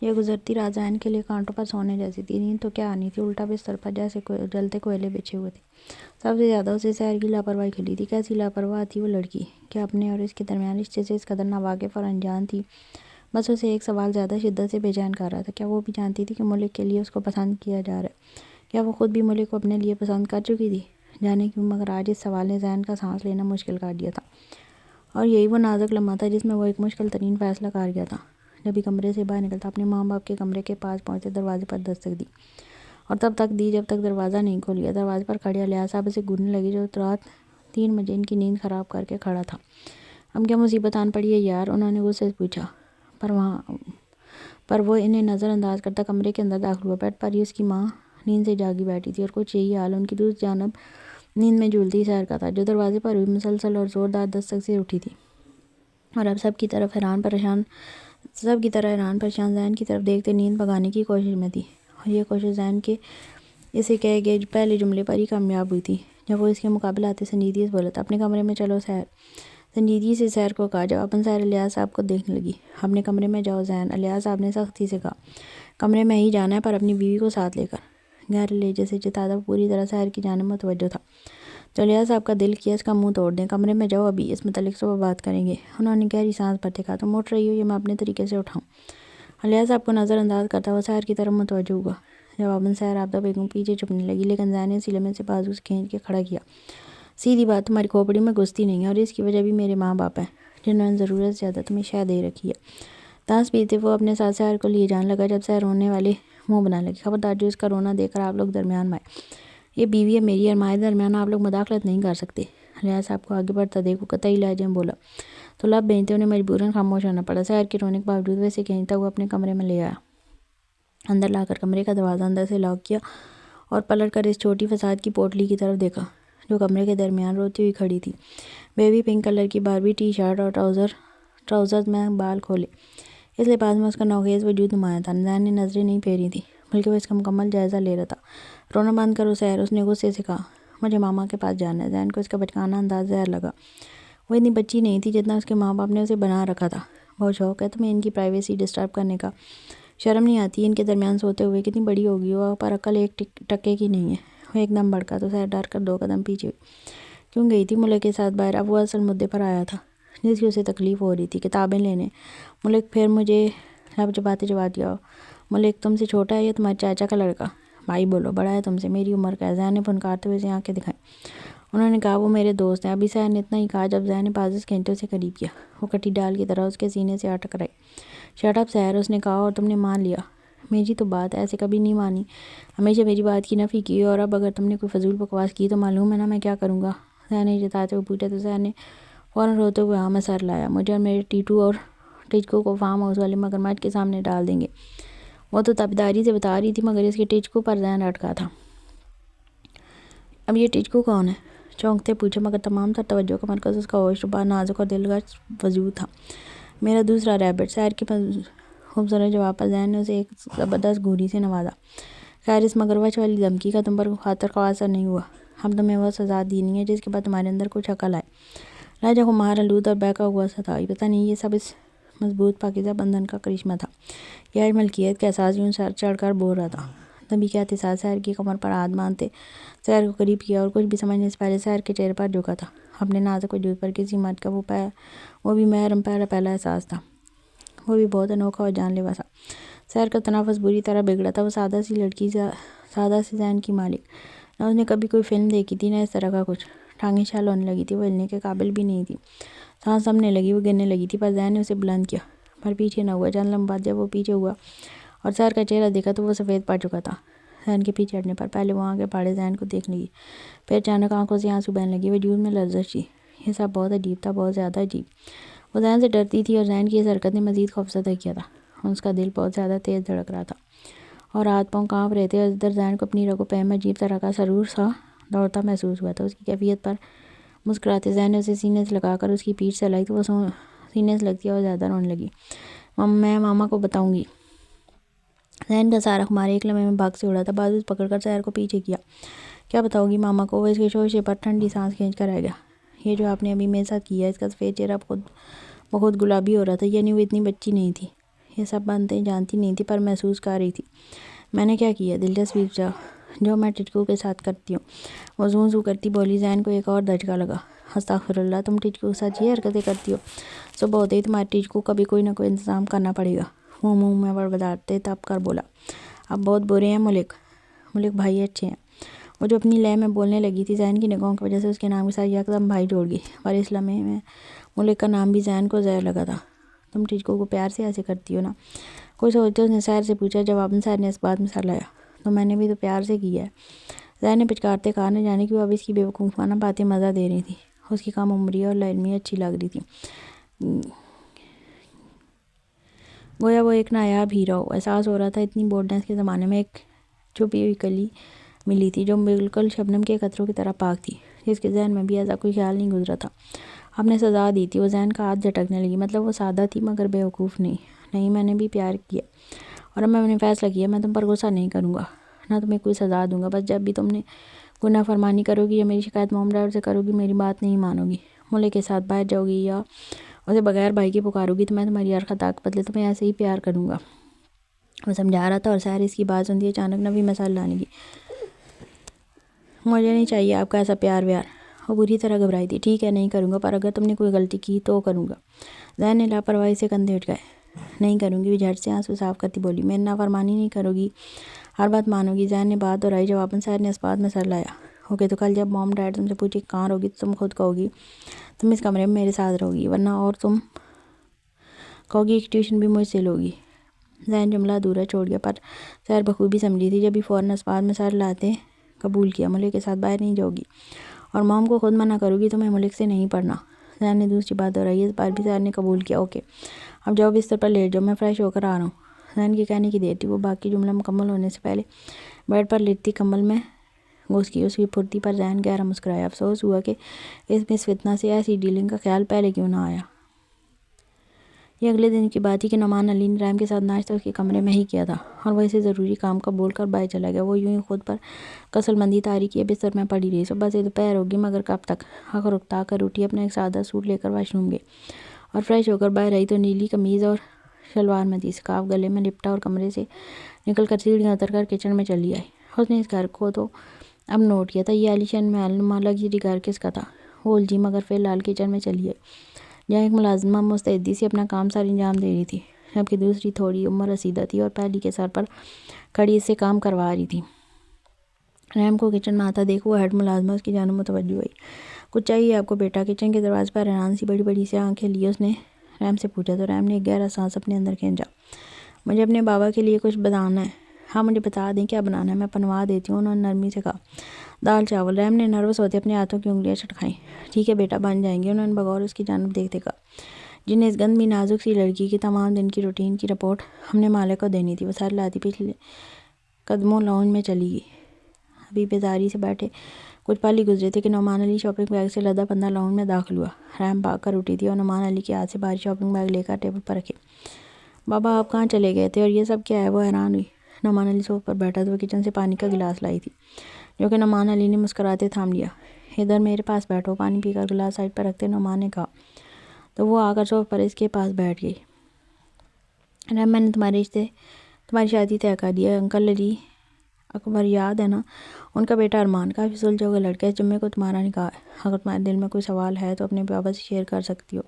یہ گزرتی رات زین کے لیے کانٹوں پر سونے جیسی تھی۔ نیند تو کیا آنی تھی، الٹا بستر پر جیسے جلتے کوئلے بچھے ہوئے تھے۔ سب سے زیادہ اسے سحر کی لاپرواہی کھلی تھی۔ کیسی لاپرواہ تھی وہ لڑکی! کیا اپنے اور اس کے درمیان رشتے سے اس قدر ناواقف اور انجان تھی؟ بس اسے ایک سوال زیادہ شدت سے بے چین کر رہا تھا۔ کیا وہ بھی جانتی تھی کہ ملک کے لیے اس کو پسند کیا جا رہا ہے؟ کیا وہ خود بھی ملک کو اپنے لیے پسند کر چکی تھی؟ جانے کیوں، مگر آج اس سوال نے زین کا سانس لینا مشکل کر دیا تھا۔ اور یہی وہ نازک لمحہ تھا جس میں وہ ایک مشکل ترین فیصلہ کر گیا تھا۔ جب کمرے سے باہر نکلتا، اپنے ماں باپ کے کمرے کے پاس پہنچتے دروازے پر دستک دی، اور تب تک دی جب تک دروازہ نہیں کھول گیا۔ دروازے پر کھڑے الیاس صاحب اسے گھورنے لگے جو رات 3 بجے ان کی نیند خراب کر کے کھڑا تھا۔ اب کیا مصیبت آن پڑی ہے یار؟ انہوں نے غصے سے پوچھا، پر وہ انہیں نظر انداز کرتا کمرے کے اندر داخل ہوا۔ بیڈ پر ہی اس کی ماں نیند سے جاگی بیٹھی تھی، اور کچھ یہی حال ان کی دوسری جانب نیند میں جھولتی سحر کا تھا، جو دروازے پر ہوئی مسلسل اور زوردار دستک سے اٹھی تھی، اور اب سب کی طرح حیران پریشان زین کی طرف دیکھتے نیند بھگانے کی کوشش میں تھی۔ اور یہ کوشش زین کے اسے کہے گئے پہلے جملے پر ہی کامیاب ہوئی تھی، جب وہ اس کے مقابلے آتے سنجیدگی سے بولا تھا، اپنے کمرے میں چلو سحر۔ سنجیدگی سے سحر کو کہا، جواباً سحر الیاس صاحب کو دیکھنے لگی۔ اپنے کمرے میں جاؤ زین، الیاس صاحب نے سختی سے کہا۔ کمرے میں ہی جانا ہے، پر اپنی بیوی کو ساتھ لے کر، گہرے لہجے سے جتاتا وہ پوری طرح سحر کی جانب متوجہ تھا۔ تو الیاس صاحب کا دل کیا اس کا منہ توڑ دیں۔ کمرے میں جاؤ، ابھی اس متعلق صبح بات کریں گے۔ انہوں نے گہری سانس بھرتے کہا، تم اٹھ رہی ہو یا میں اپنے طریقے سے اٹھاؤں؟ الیاس صاحب کو نظر انداز کرتا وہ سحر کی طرف متوجہ ہوا۔ جواباً سحر آبدہ بیگم پیچھے چھپنے لگی، لیکن زین نے سینے میں سے بازو سے کھینچ کے کھڑا کیا۔ سیدھی بات، تمہاری کھوپڑی میں گھستی نہیں ہے، اور اس کی وجہ بھی میرے ماں باپ ہیں، جنہوں نے ضرورت سے زیادہ تمہیں شے دے رکھی ہے۔ دانت پیتے وہ اپنے ساتھ سحر کو لیے جانے لگا، جب سحر رونے والے منہ بنا لگی۔ خبردار، جو اس کا رونا دیکھ کر آپ لوگ درمیان میں آئے۔ یہ بیوی ہے میری، اور ہمارے درمیان آپ لوگ مداخلت نہیں کر سکتے۔ الیاس صاحب کو آگے بڑھتا دیکھ وہ قطعی لہجے میں بولا، تو لب بھیجتے انہیں مجبوراً خاموش ہونا پڑا۔ سحر کے رونے کے باوجود وہ اسے کھینچتا ہوا اپنے کمرے میں لے آیا، اندر لا کر کمرے کا دروازہ اندر سے لاک کیا، اور پلٹ کر اس چھوٹی فساد کی پوٹلی کی طرف دیکھا جو کمرے کے درمیان روتی ہوئی کھڑی تھی۔ بیبی پنک کلر کی باربی ٹی شرٹ اور ٹراؤزرز میں بال کھولے، اس لباس میں اس کا نوخیز وجود نمایاں تھا۔ زین نے نظریں نہیں پھیری تھیں، بلکہ وہ اس کا مکمل جائزہ لے رہا تھا۔ رونا بند کرو سحر، اس نے غصے سے کہا، مجھے ماما کے پاس جانا ہے۔ زین کو اس کا بچکانہ انداز زہر لگا۔ وہ اتنی بچی نہیں تھی جتنا اس کے ماں باپ نے اسے بنا رکھا تھا۔ بہت شوق ہے تمہیں ان کی پرائیویسی ڈسٹرب کرنے کا، شرم نہیں آتی ان کے درمیان سوتے ہوئے؟ کتنی بڑی ہوگی وہ، پر عقل ایک ٹکے کی نہیں ہے۔ وہ ایک دم بھڑکا تو سحر ڈر کر 2 قدم پیچھے ہوئی۔ کیوں گئی تھی ملک کے ساتھ باہر؟ اب وہ اصل مدعے پر آیا تھا جس کی اسے تکلیف ہو رہی تھی، کتابیں لینے۔ ملک پھر مجھے لب چباتے جواب دیا، ملک تم سے چھوٹا ہے یا تمہارے چاچا کا لڑکا؟ بھائی بولو، بڑا ہے تم سے، میری عمر کا ہے۔ زین نے پھنکارتے ہوئے اسے آنکھیں دکھائیں۔ انہوں نے کہا وہ میرے دوست ہیں۔ ابھی سحر نے اتنا ہی کہا جب زین نے بازو سے کھینچتے اسے قریب کیا۔ وہ کٹی ڈال کی طرح اس کے سینے سے آ ٹکرائی۔ شٹ اپ سحر، اس نے کہا، اور تم نے مان لیا میری تو بات ایسے کبھی نہیں مانی، ہمیشہ میری بات کی نفی کی، اور اب اگر تم نے کوئی فضول بکواس کی تو معلوم ہے نا میں کیا کروں گا؟ زین نے جتاتے ہوئے پوچھا، تو سحر نے فوراً روتے ہوئے ہاں میں سر لایا، مجھے اور میرے ٹیٹو اور ٹچکو کو فارم ہاؤس والے مگرمچھ کے سامنے ڈال دیں گے۔ وہ تو تابعداری سے بتا رہی تھی، مگر اس کے ٹچکو پر زین اٹکا تھا۔ اب یہ ٹچکو کون ہے؟ چونکتے پوچھا، مگر تمام تر توجہ کا مرکز اس کا ہوش ربا، نازک اور دلکش وجود تھا۔ میرا دوسرا ریبٹ۔ سحر کے خوبصورت جواب پر زین نے اسے ایک زبردست گھوری سے نوازا۔ خیر، اس مگرمچھ والی دھمکی کا تم پر خاطر خواہ اثر نہیں ہوا؟ اب تمہیں وہ سزا دینی ہے جس کے بعد تمہارے اندر کچھ عقل آئے۔ لہجہ خمار، آلود اور بہکا ہوا سا تھا۔ پتہ نہیں یہ سب اس مضبوط پاکیزہ بندھن کا کرشمہ تھا، یہ آج ملکیت کا احساس یوں سر چڑھ کر بول رہا تھا۔ تبھی کیا احساس سحر کی کمر پر ہاتھ باندھتے سحر کو قریب کیا، اور کچھ بھی سمجھنے سے پہلے سحر کے چہرے پر جھکا تھا۔ اپنے نازک وجود پر کسی مرد کا وہ بھی محرم پہلا احساس تھا، وہ بھی بہت انوکھا اور جان لیوا تھا۔ سحر کا تنفس بری طرح بگڑا تھا۔ وہ سادہ سی لڑکی، سادہ سی ذہن کی مالک، نہ اس نے کبھی کوئی فلم دیکھی تھی، نہ اس طرح کا کچھ۔ ٹانگیں چھل ہونے لگی تھی، وہ ہلنے کے قابل بھی نہیں تھی، سانس تھمنے لگی، وہ گرنے لگی تھی، پر زین نے اسے بلند کیا، پر پیچھے نہ ہوا۔ چند لمحے بعد جب وہ پیچھے ہوا اور سحر کا چہرہ دیکھا تو وہ سفید پڑ چکا تھا۔ زین کے پیچھے ہٹنے پر پہلے وہ آنکھیں پھاڑے زین کو دیکھنے لگی، پھر اچانک آنکھوں سے آنسو بہنے لگے، وجود میں لرزش تھی۔ یہ سب بہت عجیب تھا، بہت زیادہ عجیب۔ وہ زین سے ڈرتی تھی، اور زین کی اس حرکت نے مزید خوفزدہ کیا تھا۔ اس کا دل بہت زیادہ تیز دھڑک رہا تھا، اور ہاتھ پاؤں کانپ رہے تھے، اور ادھر زین کو اپنی رگوں پہ میں عجیب طرح کا سرور سا دوڑتا محسوس ہوا تھا۔ اس کی کیفیت پر مسکراتے زین نے اسے سینے سے لگا کر اس کی پیٹھ سے ہلائی تو وہ سینے سے لگتی اور زیادہ رونے لگی۔ میں ماما کو بتاؤں گی۔ زین کا سارا خمار ایک لمحے میں بھاگ سے اڑا تھا، بازو سے پکڑ کر سحر کو پیچھے کیا۔ کیا بتاؤ گی ماما کو؟ وہ اس کے شوشے پر ٹھنڈی سانس کھینچ کر رہ گیا۔ یہ جو آپ نے ابھی میرے ساتھ کیا، اس کا سفید چہرہ بخود گلابی ہو رہا تھا، یعنی وہ اتنی بچی نہیں تھی، یہ سب باتیں جانتی نہیں تھی پر محسوس کر رہی تھی۔ میں نے کیا کیا؟ دلچسپی جو میں ٹچکو کے ساتھ کرتی ہوں۔ وہ زوں کرتی بولی۔ ذہن کو ایک اور دھچکا لگا۔ استغفر اللہ، تم ٹچکو کے ساتھ یہ حرکتیں کرتی ہو؟ صبح ہوتے ہی تمہارے ٹچکو کا بھی کوئی نہ کوئی انتظام کرنا پڑے گا۔ وہ منہ میں بڑبڑاتے تب کر بولا، اب بہت برے ہیں ملک بھائی اچھے ہیں۔ وہ جو اپنی لے میں بولنے لگی تھی، ذہن کی نگاہوں کی وجہ سے اس کے نام کے ساتھ یکدم بھائی جوڑ گئی، پر اس لمحے میں ملک کا نام بھی ذہن کو زہر لگا تھا۔ تم ٹچکو کو پیار سے ایسے کرتی ہو نا؟ کوئی سوچتے اس نے سحر سے پوچھا۔ جواباً سحر نے اس بات میں سر لایا، تو میں نے بھی تو پیار سے کیا ہے۔ ذہن نے پچکارتے کہا، نہ جانے کیوں اب اس کی بے وقوفانہ باتیں مزہ دے رہی تھی۔ اس کی کم عمری اور لاعلمی اچھی لگ رہی تھی، گویا وہ ایک نایاب ہیرا ہو۔ احساس ہو رہا تھا اتنی بولڈنس کے زمانے میں ایک چھپی ہوئی کلی ملی تھی جو بالکل شبنم کے قطروں کی طرح پاک تھی، جس کے ذہن میں بھی ایسا کوئی خیال نہیں گزرا تھا۔ آپ نے سزا دی تھی۔ وہ ذہن کا ہاتھ جھٹکنے لگی۔ مطلب وہ سادہ تھی مگر بے وقوف نہیں، میں نے بھی پیار کیا اور اب میں نے فیصلہ کیا، میں تم پر غصہ نہیں کروں گا، نہ تمہیں کوئی سزا دوں گا۔ بس جب بھی تم نے کوئی نافرمانی کرو گی یا میری شکایت موم ڈیڈ سے کرو گی، میری بات نہیں مانو گی، ملک کے ساتھ باہر جاؤ گی یا اسے بغیر بھائی کے پکارو گی، تو میں تمہاری ہر خطا کے بدلے تمہیں ایسے ہی پیار کروں گا۔ وہ سمجھا رہا تھا اور سحر اس کی بات سنتی اچانک نبی مثال لانے کی۔ مجھے نہیں چاہیے آپ کا ایسا پیار ویار۔ وہ بری طرح گھبرائی تھی۔ ٹھیک ہے، نہیں کروں گا، پر اگر تم نے کوئی غلطی کی تو کروں گا۔ ذہن نے لاپرواہی سے کندھے اٹھائے۔ نہیں کروں گی، وہ جھٹ سے آنسو صاف کرتی بولی۔ میری نافرمانی نہیں کرو گی، ہر بات مانو گی؟ ذہن نے بات دہرائی۔ جواباً سحر نے اس بات میں سر لایا، اوکے، تو کل جب موم ڈیڈ تم سے پوچھے کہاں رہو گی تو تم خود کہو گی تم اس کمرے میں میرے ساتھ رہو گی، ورنہ اور تم کہو گی کہ ٹیوشن بھی مجھ سے لوگی۔ ذہن جملہ ادھورا چھوڑ گیا، پر سحر بخوبی سمجھی تھی، جب بھی فوراً اس بات میں سر لاتے قبول کیا۔ ملک کے ساتھ باہر نہیں جاؤ گی اور موم کو خود منع کرو گی، تمہیں ملک سے نہیں پڑھنا۔ ذہن نے دوسری بات دہرائی۔ اس بار بھی سحر نے قبول کیا۔ اوکے، اب جاؤ بستر پر لیٹ جاؤ، میں فریش ہو کر آ رہا ہوں۔ ذہن کے کہنے کی دیر تھی۔ وہ باقی جملہ مکمل ہونے سے پہلے بیڈ پر لیٹتی کمبل میں گھس گئی۔ اس کی پھرتی پر ذہن گہرا مسکرایا۔ افسوس ہوا کہ اس مس فتنہ سے ایسی ڈیلنگ کا خیال پہلے کیوں نہ آیا۔ یہ اگلے دن کی بات تھی کہ نعمان علی نے رحم کے ساتھ ناشتہ اس کے کمرے میں ہی کیا تھا اور وہ اسے ضروری کام کا بول کر باہر چلا گیا۔ وہ یوں ہی خود پر کسل مندی طاری کیے بستر میں پڑی رہی۔ صبح سے دوپہر ہوگی مگر کب تک؟ آخر اکتا کر اٹھی، اپنا ایک سادہ سوٹ لے کر واش روم گئی اور فریش ہو کر باہر آئی تو نیلی قمیض اور شلوار میں تھی، سکارف گلے میں لپٹا اور کمرے سے نکل کر سیڑھیاں اتر کر کچن میں چلی آئی۔ اس نے اس گھر کو تو اب نوٹ کیا تھا، یہ عالیشان محل نما لگژری گھر کس کا تھا؟ وہ الجھی مگر فی الحال کچن میں چلی آئی، جہاں ایک ملازمہ مستعدی سے اپنا کام سر انجام دے رہی تھی، جبکہ دوسری تھوڑی عمر رسیدہ تھی اور پہلی کے سر پر کھڑی اس سے کام کروا رہی تھی۔ رحم کو کچن میں آتا دیکھ وہ ہیڈ ملازمہ اس کی جانب متوجہ ہوئی۔ کچھ چاہیے آپ کو بیٹا؟ کچن کے دروازے پر حیران سی بڑی بڑی سی آنکھیں لیے اس نے رحم سے پوچھا تو رحم نے ایک گہرا سانس اپنے اندر کھینچا۔ مجھے اپنے بابا کے لیے کچھ بنانا ہے۔ ہاں مجھے بتا دیں کیا بنانا ہے، میں بنوا دیتی ہوں، انہوں نے نرمی سے کہا۔ دال چاول۔ رحم نے نروس ہوتے اپنے ہاتھوں کی انگلیاں چٹکائیں۔ ٹھیک ہے بیٹا، بن جائیں گے، انہوں نے بغور اس کی جانب دیکھتے کہا۔ جنہیں اس گندمی نازک سی لڑکی کی تمام دن کی روٹین کی رپورٹ ہم نے مالک کو دینی تھی۔ وہ سر لاتی پچھلے قدموں لاؤنج میں چلی گئی۔ ابھی بیزاری سے بیٹھے کچھ پل ہی گزرے تھے کہ نعمان علی شاپنگ بیگ سے لدا پندہ لاؤنج میں داخل ہوا۔ رحم بھاگ کر اٹھی تھی اور نعمان علی کے ہاتھ سے بھاری شاپنگ بیگ لے کر ٹیبل پر رکھے۔ بابا آپ کہاں چلے گئے تھے اور یہ سب کیا ہے؟ وہ حیران ہوئی۔ نعمان علی صوفے پر بیٹھا تھا۔ وہ کچن سے پانی کا گلاس لائی تھی جو کہ نعمان علی نے مسکراتے تھام لیا۔ ادھر میرے پاس بیٹھو، پانی پی کر گلاس سائڈ پر رکھتے نعمان نے کہا، تو وہ آ کر صوفے پر اس کے پاس بیٹھ گئی۔ رحم، میں نے تمہاری شادی طے کر دی ہے، انکل علی اکبر یاد ہے نا، ان کا بیٹا ارمان کافی سلجھا ہوا لڑکا ہے، اس جمعے کو تمہارا نکاح ہے۔ اگر تمہارے دل میں کوئی سوال ہے تو اپنے بابا سے شیئر کر سکتی ہو،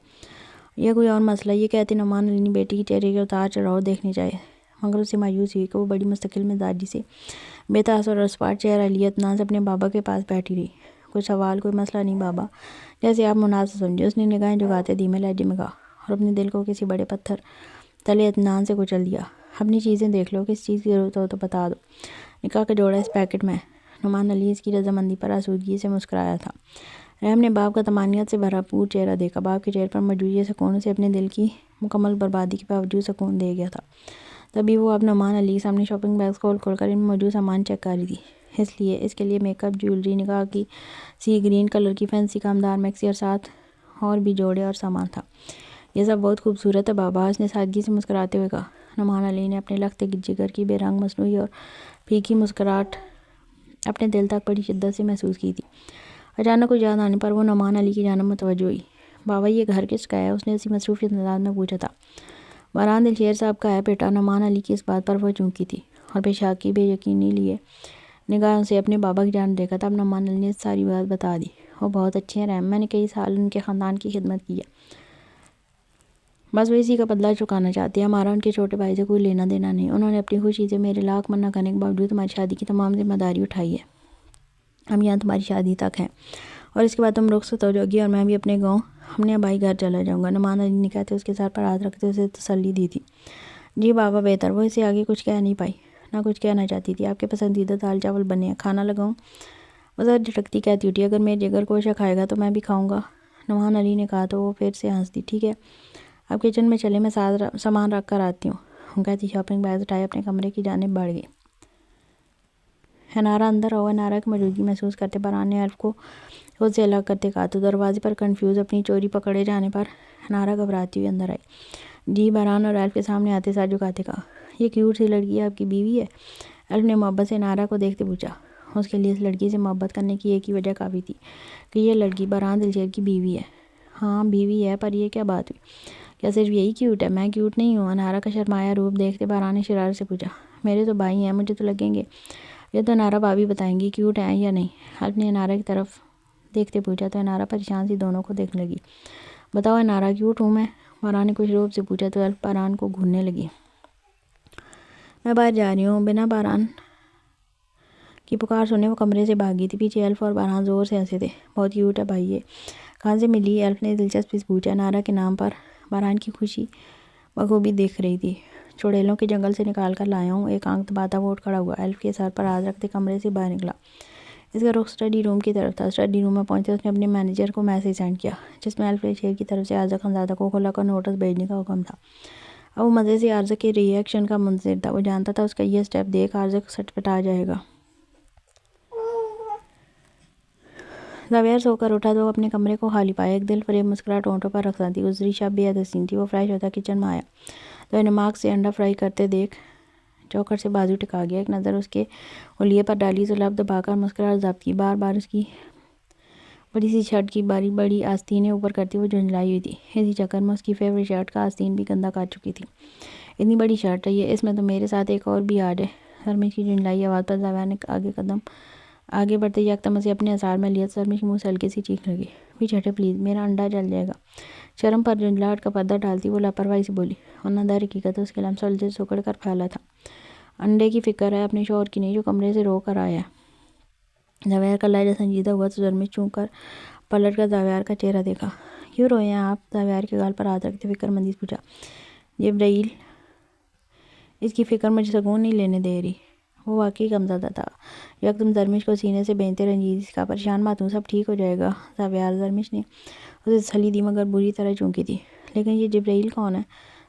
یا کوئی اور مسئلہ۔ یہ کہتے نعمان علی نے بیٹی کے چہرے کے اتار چڑھاؤ دیکھنے چاہے مگر اسے مایوسی ہوئی کہ وہ بڑی مستقل مزاجی سے بے تاثر اور اسپاٹ چہرہ لیے اطمینان سے اپنے بابا کے پاس بیٹھی رہی۔ کوئی سوال، کوئی مسئلہ نہیں بابا، جیسے آپ مناسب سمجھے، اس نے نگاہیں جھکاتے دھیمے لہجے میں کہا اور اپنے دل کو کسی بڑے پتھر تلے اطمینان سے کچل دیا۔ اپنی چیزیں دیکھ لو، کس چیز کی ضرورت ہو تو بتا دو، نکاح کا جوڑا اس پیکٹ میں ہے۔ نعمان علی اس کی رضامندی پر آسودگی سے مسکرایا تھا۔ رحم نے باپ کا طمانینت سے بھرپور چہرہ دیکھا۔ باپ کے چہرے پر موجود یہ سکون اسے اپنے دل کی مکمل بربادی کے باوجود سکون دے گیا تھا۔ تبھی وہ اب نعمان علی کے سامنے شاپنگ بیگز کھول کر ان میں موجود سامان چیک کر رہی تھی۔ اس کے لیے میک اپ، جیولری، نکاح کی سی گرین کلر کی فینسی کامدار میکسی اور ساتھ اور بھی جوڑے اور سامان تھا۔ یہ سب بہت خوبصورت ہے بابا، اس نے سادگی سے مسکراتے ہوئے کہا۔ نعمان علی نے اپنے لخت جگر کی بے رنگ مصنوعی اور پھیکی مسکراہٹ اپنے دل تک بڑی شدت سے محسوس کی تھی۔ اچانک کچھ یاد آنے پر وہ نعمان علی کی جانب متوجہ ہوئی۔ بابا یہ گھر کس کا ہے؟ اس نے اسی مصروفیت انداز میں پوچھا تھا۔ باران دلشیر صاحب کا ہے بیٹا نعمان علی کی اس بات پر وہ چونکی تھی اور پیشاب کی بے یقینی لیے نگاہوں سے اپنے بابا کی جانب دیکھا. تب نعمان علی نے ساری بات بتا دی. وہ بہت اچھے ہیں رحم, میں نے کئی سال ان کے خاندان کی خدمت کی ہے, بس وہ اسی کا بدلہ چکانا چاہتے ہیں. ہمارا ان کے چھوٹے بھائی سے کوئی لینا دینا نہیں. انہوں نے اپنی خوشی سے میرے لاکھ منع کرنے کے باوجود تمہاری شادی کی تمام ذمہ داری اٹھائی ہے. ہم یہاں تمہاری شادی تک ہیں اور اس کے بعد تم رخصت ہو جاؤ گی اور میں بھی اپنے گاؤں اپنے آبائی گھر چلا جاؤں گا. نعمان علی نے کہتے اس کے سر پر ہاتھ رکھتے اسے تسلی دی تھی. جی بابا بہتر. وہ اسے آگے کچھ کہہ نہیں پائی, نہ کچھ کہنا چاہتی تھی. آپ کے پسندیدہ دال چاول بنے ہیں, کھانا لگاؤں؟ وہ ذرا جھٹکتی کہتی اٹھی, اگر میرے جگر کوشا کھائے گا تو میں بھی کھاؤں گا. نعمان علی نے کہا تو وہ پھر سے ہنس دی. ٹھیک ہے آپ کچن میں چلے, میں سامان رکھ کر آتی ہوں. وہ کہتی شاپنگ بیگ اٹھائے اپنے کمرے کی جانب بڑھ گئی. انارا اندر آؤ. انارا کی موجودگی محسوس کرتے باران نے ایلف کو خود سے الگ کرتے کہا تو دروازے پر کنفیوز اپنی چوری پکڑے جانے پر انارا گھبراتی ہوئی اندر آئی. جی باران اور ایلف کے سامنے آتے ساتھ جھکاتے کہا, یہ کیوٹ سی لڑکی آپ کی بیوی ہے؟ ایلف نے محبت سے انارا کو دیکھتے پوچھا. اس کے لیے اس لڑکی سے محبت کرنے کی ایک ہی وجہ کافی تھی کہ یہ لڑکی باران دلشیر کی بیوی ہے. ہاں بیوی ہے, پر یہ کیا بات ہوئی؟ کیا صرف یہی کیوٹ ہے؟ میں کیوٹ نہیں ہوں؟ انارا کا شرمایا روپ دیکھتے باران نے شرارت سے پوچھا. میرے تو بھائی ہیں, مجھے تو لگیں گے. یہ تو انارا بھابھی بتائیں گی کیوٹ ہیں یا نہیں. ایلف نے انارا کی طرف دیکھتے پوچھا تو انارا پریشان سی دونوں کو دیکھنے لگی. بتاؤ انارا کیوٹ ہوں میں؟ باران نے کچھ روب سے پوچھا تو ایلف باران کو گھورنے لگی. میں باہر جا رہی ہوں. بنا باران کی پکار سنے وہ کمرے سے بھاگی تھی. پیچھے ایلف اور باران زور سے ہنسے تھے. بہت کیوٹ ہے بھائی یہ, کہاں سے ملی؟ ایلف نے دلچسپی سے پوچھا. انارا کے نام پر باران کی خوشی بخوبی دیکھ رہی تھی. چڑیلوں کے جنگل سے نکال کر لایا ہوں. ایک آنکھ دباتا وہ اٹھ کھڑا ہوا. ایلف کے سر پر ہاتھ رکھتے کمرے سے باہر نکلا. اس کا رخ اسٹڈی روم کی طرف تھا. اسٹڈی روم میں پہنچتے اس نے اپنے مینیجر کو میسج سینڈ کیا جس میں ایلف شیر کی طرف سے عارضہ خانزادہ کو کھلا کر نوٹس بھیجنے کا حکم تھا. اب وہ مزے سے عارضہ کے ری ایکشن کا منتظر تھا. وہ جانتا تھا اس کا یہ سٹیپ دیکھ عارضہ سٹپٹا جائے گا. زبیر سو کر اٹھا تو وہ اپنے کمرے کو خالی پایا. ایک دل فریب مسکراہٹ ہونٹوں پر رقصاں تھی. گزری شب بے حد حسین تھی. وہ فریش ہوتا کچن میں آیا تو نمک سے انڈا فرائی کرتے دیکھ چوکر سے بازو ٹکا گیا. ایک نظر اس کے حلیے پر ڈالی تو لب دبا کر مسکراہٹ ضبط کی. بار بار اس کی بڑی سی شرٹ کی باری بڑی آستینیں اوپر کرتی وہ جھنجھلائی ہوئی تھی. اسی چکر میں اس کی فیوریٹ شرٹ کا آستین بھی گندا کر چکی تھی. اتنی بڑی شرٹ ہے یہ, اس میں تو میرے ساتھ ایک اور بھی آ جائے. سرمش کی جھنجھلائی آواز پر زبیر نے آگے بڑھتے یکدم اسے اپنے اثار میں لیا. سرمش کے منہ سے ہلکی سی چیخ لگی. پیچھے ہٹے پلیز, میرا انڈا جل جائے گا. شرم پر جھنجھلاہٹ کا پردہ ڈالتی وہ لاپرواہی سے بولی, ورنہ در حقیقت اس کے لمس سے سکڑ کر پھیلا تھا. انڈے کی فکر ہے اپنے شوہر کی نہیں جو کمرے سے رو کر آیا ہے. زبیر کا لہجہ سنجیدہ ہوا تو سرمش چونک کر پلٹ کر زبیر کا چہرہ دیکھا. کیوں روئے ہیں آپ؟ زبیر کے گال پر ہاتھ رکھتے فکر مندی سے پوچھا. جبرائیل, اس کی فکر مجھے سکون نہیں لینے دے رہی. وہ واقعی غمزدہ تھا. یکدم سرمش کو سینے سے بینتے رنجیدگی سے کہا, پریشان مت ہوں, سب ٹھیک ہو جائے گا زبیر. سرمش نے اسے تسلی دی مگر بری طرح چونکی تھی. لیکن یہ جبرائیل کون ہے؟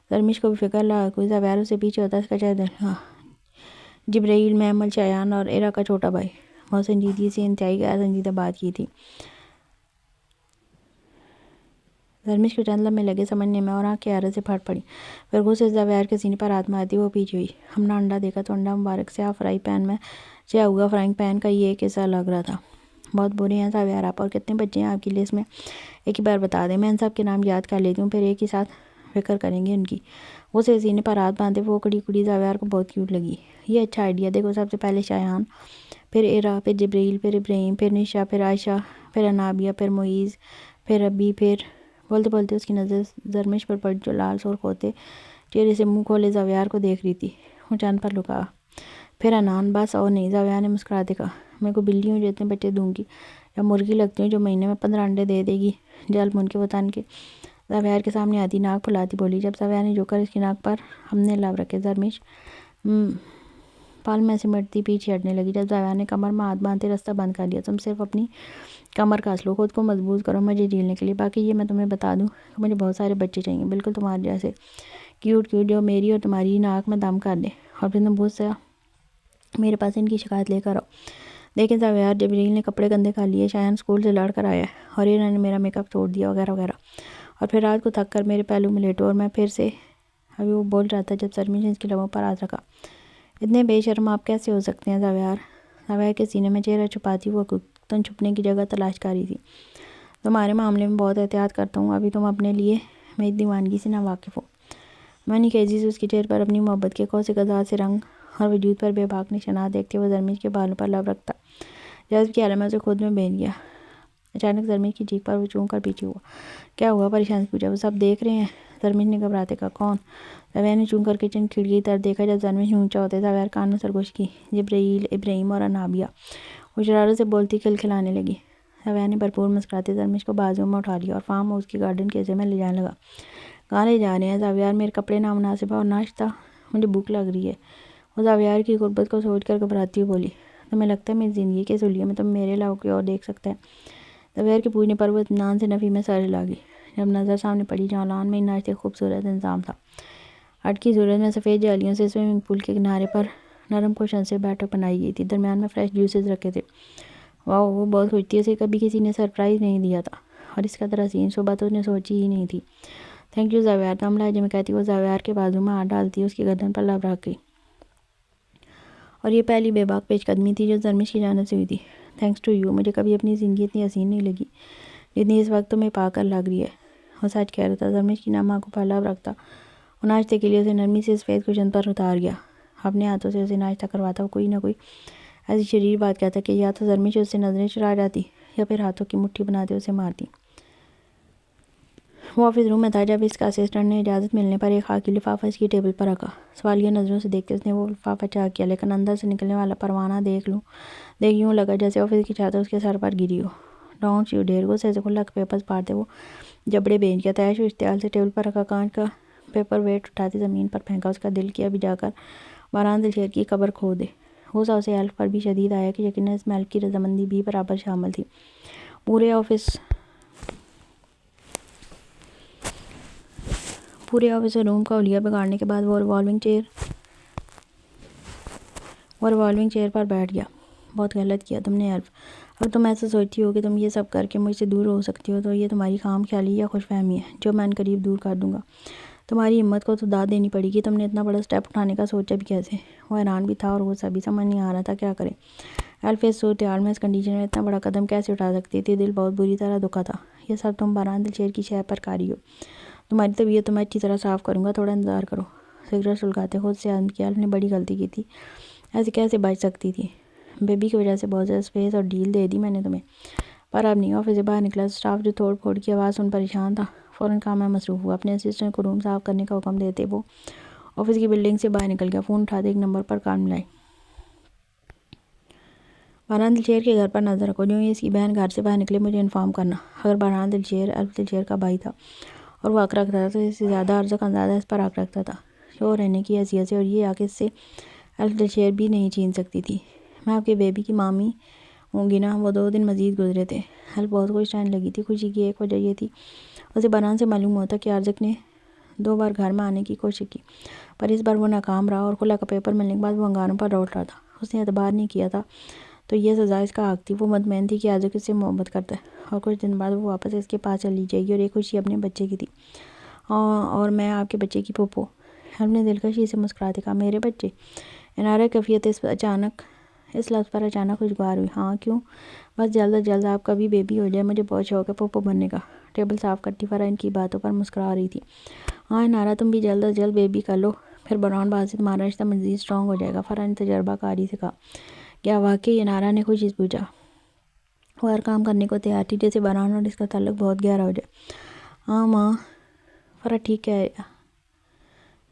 سرمش کو بھی فکر لاحق ہوئی. زبیر اس سے پیچھے ہوتا اس کا چہرہ دیکھا. جبرائیل محمل شایان اور ایرا کا چھوٹا بھائی. بہت سنجیدگی سے انتہائی غیر سنجیدہ بات کی تھی. سرمش کو چند لمحے لگے سمجھنے میں اور آنکھیں حیرت سے پھٹ پڑی. پھر غصے سے زبیر کے سینے پر ہاتھ مارتی وہ پیچھے ہوئی. ہم نے انڈا دیکھا تو انڈا مبارک سیاہ فرائی پین میں سیاہ ہوا فرائنگ پین کا یہ ایک حصہ لگ رہا تھا. بہت برے ہیں زبیر آپ. اور کتنے بچے ہیں آپ کی لسٹ میں؟ ایک ہی بار بتا دیں, میں ان سب کے نام یاد کر لیتی ہوں, پھر ایک ہی ساتھ فکر کریں گے ان کی. غصے سینے پر ہاتھ باندھے وہ کڑی کڑی زبیر کو بہت کیوٹ لگی. یہ اچھا آئیڈیا. دیکھو سب سے پہلے شایان, پھر ایرا, پھر جبرائیل, پھر ابراہیم, پھر نشا, پھر عائشہ, پھر انابیہ, پھر معیز, پھر ابی, پھر بولتے بولتے اس کی نظر زرمش پر پڑ جو لال سرخ ہوتے چہرے سے منہ کھولے زبیر کو دیکھ رہی تھی. وہ چاند پر لکا. پھر انان, بس اور نہیں. زبیر نے مسکراتے کہا, میں کو بلی ہوں جو اتنے بچے دوں گی, یا مرغی لگتی ہوں جو مہینے میں 15 انڈے دے دے گی. جل من کے وطن کے زبیر کے سامنے آتی ناک پھلاتی بولی. جب زبیر نے جو کر اس کی ناک پر ہم نے لب رکھے زرمش پال میں سمٹتی پیچھے ہٹنے لگی. جب زبیر نے کمر میں ہاتھ باندھتے رستہ بند کر لیا, تم صرف اپنی کمر کس لو, خود کو مضبوط کرو مجھے جھیلنے کے لیے. باقی یہ میں تمہیں بتا دوں کہ مجھے بہت سارے بچے چاہیے, بالکل تمہارے جیسے کیوٹ کیوٹ, جو میری اور تمہاری ناک میں دم کر دیں, اور پھر تم بہت سا میرے پاس ان کی شکایت لے کر آؤ. دیکھیں زبیر, جبرائیل نے کپڑے گندے کر لیے, شایان اسکول سے لڑ کر آیا, اور ایرا نے میرا میک اپ توڑ دیا, وغیرہ وغیرہ. اور پھر رات کو تھک کر میرے پہلو میں لیٹو, اور میں پھر سے. ابھی وہ بول رہا تھا جب سرمش نے اس کے لبوں پر ہاتھ رکھا. اتنے بے شرم آپ کیسے ہو سکتے ہیں زبیر؟ زبیر کے سینے میں چہرہ چھپاتی وہ تن چھپنے کی جگہ تلاش کر رہی تھی. تمہارے معاملے میں بہت احتیاط کرتا ہوں, ابھی تم اپنے لیے میری دیوانگی سے نہ واقف ہو. منی کیزی سے اس کے چہرے پر اپنی محبت کے کوس غذا سے رنگ اور وجود پر بے باک نشانات دیکھتے وہ زرمیش کے بالوں پر لب رکھتا جذب کی علامت سے خود میں بہن گیا۔ اچانک زرمیش کی چیخ پر وہ چونک کر پیچھے ہوا۔ کیا ہوا؟ پریشان سے پوچھا۔ وہ سب دیکھ رہے ہیں۔ زرمیش نے گھبراتے کہا۔ کون؟ زاویہ نے چونک کر کچن کھڑکی کی طرف دیکھا۔ جب زرمیش نے اونچا ہوتے زاویہ کان میں سرگوش کی۔ جبرائیل، ابراہیم اور انابیہ، وہ شرارت سے بولتی کھلکھلانے لگی۔ زاویہ نے بھرپور مسکراتے زرمیش کو بازوؤں میں اٹھا لیا اور فارم ہاؤس کی گارڈن کے حصے میں لے جانے لگا۔ کہاں لے جا رہے ہیں زاویہ؟ میرے کپڑے نامناسب ہیں اور ناشتہ، مجھے بھوک لگ رہی ہے۔ وہ زاویہ کی غربت کو سوچ کر گھبراتی ہوئی بولی۔ تمہیں لگتا ہے میری زندگی کے حلیے میں تم میرے علاوہ کوئی اور دیکھ سکتا ہے؟ زاویہ کے پوچھنے پر وہ اطمینان سے نفی میں سر ہلا گئی۔ جب نظر سامنے پڑی جہاں لان میں ناشتے کا خوبصورت انتظام تھا، ہٹ کی صورت میں سفید جالیوں سے سوئمنگ پول کے کنارے پر نرم کوشن سے بیٹھک بنائی گئی تھی، درمیان میں فریش جوسز رکھے تھے۔ واہ، وہ بہت خوش تھی۔ اسے کبھی کسی نے سرپرائز نہیں دیا تھا اور اس قدر حسین صبح تو اس نے سوچی ہی نہیں تھی۔ تھینک یو زاویہ، تم لہجے میں کہتی وہ زاویہ کے بازو میں ہاتھ ڈالتی اس کی گردن پر لب رکھ گئی۔ اور یہ پہلی بے باک پیش قدمی تھی جو زرمیش کی جانب سے ہوئی تھی۔ تھینکس ٹو یو، مجھے کبھی اپنی زندگی اتنی حسین نہیں لگی جتنی اس وقت تمہیں پا کر لگ رہی ہے۔ وہ سچ کہہ رہا تھا۔ زرمیش کی نم آنکھوں پر لب رکھتا وہ ناشتے کے لیے اسے نرمی سے سفید کوشن پر اتار گیا۔ اپنے ہاتھوں سے اسے ناشتہ کرواتا وہ کوئی نہ کوئی ایسی شریر بات کہتا کہ یا تو زرمیش اس سے نظریں چرا جاتی یا پھر ہاتھوں کی مٹھی بناتے اسے مارتی۔ وہ آفس روم میں تھا جب اس کا اسسٹنٹ نے اجازت ملنے پر ایک خاکی لفافہ اس کی ٹیبل پر رکھا۔ سوالیہ نظروں سے دیکھتے اس نے وہ لفافہ چیک کیا، لیکن اندر سے نکلنے والا پروانہ دیکھ یوں لگا جیسے آفس کی چھت اس کے سر پر گری ہو۔ ڈونٹ یو ڈیئر، غصے سے کھلا پیپرز پھاڑتے وہ جبڑے بھیج گیا۔ تیش و اشتعال سے ٹیبل پر رکھا کانچ کا پیپر ویٹ اٹھاتے زمین پر پھینکا۔ اس کا دل کیا بھی جا کر بہران دلشیر کی قبر کھود دے۔ غصہ اسے ایلف پر بھی شدید آیا کہ یقیناً اس میں ایلف کی رضامندی بھی برابر شامل تھی۔ پورے آفس روم کا حلیہ بگاڑنے کے بعد وہ ریوالونگ چیئر پر بیٹھ گیا۔ بہت غلط کیا تم نے ایلف۔ اگر تم ایسا سوچتی ہو کہ تم یہ سب کر کے مجھ سے دور ہو سکتی ہو تو یہ تمہاری خام خیالی یا خوش فہمی ہے جو میں عنقریب دور کر دوں گا۔ تمہاری ہمت کو تو داد دینی پڑے گی۔ تم نے اتنا بڑا سٹیپ اٹھانے کا سوچا بھی کیسے؟ وہ حیران بھی تھا اور غصہ بھی، سمجھ نہیں آ رہا تھا کیا کرے۔ ایلف اس صورتحال میں، اس کنڈیشن میں اتنا بڑا قدم کیسے اٹھا سکتی تھی؟ دل بہت بری طرح دکھا تھا۔ یہ سب تم بہران دلشیر کی شے پر کاری ہو۔ تمہاری طبیعت تو میں اچھی طرح صاف کروں گا، تھوڑا انتظار کرو۔ سگریٹ سلگاتے خود سے عزم کیا ایلف نے بڑی غلطی کی تھی، ایسے کیسے بچ سکتی تھی؟ بیبی کی وجہ سے بہت زیادہ اسپیس اور ڈیل دے دی میں نے تمہیں، پر اب نہیں۔ آفس سے باہر نکلا تو اسٹاف جو توڑ پھوڑ کی آواز سن پریشان تھا فوراً کام میں مصروف ہوا۔ اپنے اسسٹنٹ کو روم صاف کرنے کا حکم دیتے وہ آفس کی بلڈنگ سے باہر نکل گیا۔ فون اٹھاتے ایک نمبر پر کال ملائی۔ بہران دلشیر کے گھر پر نظر رکھو، جو ہی اس کی بہن گھر سے باہر نکلے مجھے انفارم کرنا۔ اگر بہران دلشیر ایلف دلشیر کا بھائی تھا اور وہ حق رکھتا تھا تو اس سے زیادہ ارزق اندازہ اس پر حق رکھتا تھا شوہر رہنے کی حیثیت سے، اور یہ حق اس سے ایلف دلشیر بھی نہیں چھین سکتی تھی۔ میں آپ کے بیبی کی مامی ہوں گی نا؟ وہ 2 دن مزید گزرے تھے۔ ایلف بہت خوش رہنے لگی تھی۔ خوشی کی ایک وجہ یہ تھی اسے بہران سے معلوم ہوتا کہ ارزق نے 2 بار گھر میں آنے کی کوشش کی، پر اس بار وہ ناکام رہا اور خلا کا پیپر ملنے کے بعد وہ انگاروں پر لوٹ رہا تھا۔ اس نے اعتبار نہیں کیا تھا تو یہ سزا اس کا حق تھی۔ وہ مطمئن تھی کہ ارزق اس سے محبت کرتا ہے اور کچھ دن بعد وہ واپس اس کے پاس چلی جائے گی، اور یہ خوشی اپنے بچے کی تھی۔ اور میں آپ کے بچے کی پھوپھو۔ ایلف نے دلکشی سے مسکراتے کہا۔ میرے بچے؟ انارا کی کیفیت اس لفظ پر اچانک خوشگوار ہوئی۔ ہاں، کیوں؟ بس جلد از جلد آپ کا بھی بیبی ہو جائے، مجھے بہت شوق ہے پھوپھو بننے کا۔ ٹیبل صاف کرتی فرح ان کی باتوں پر مسکرا رہی تھی۔ ہاں انارا، تم بھی جلد از جلد بیبی کر لو، پھر بہران باز سے تمہارا رشتہ مزید اسٹرانگ ہو جائے گا، فرح نے تجربہ کاری سے کہا۔ کیا واقعی؟ انارا نے خوشی سے پوچھا۔ وہ ہر کام کرنے کو تیار تھی جیسے بہران اور اس کا تعلق بہت گہرا ہو جائے۔ ہاں ماں، فرح ٹھیک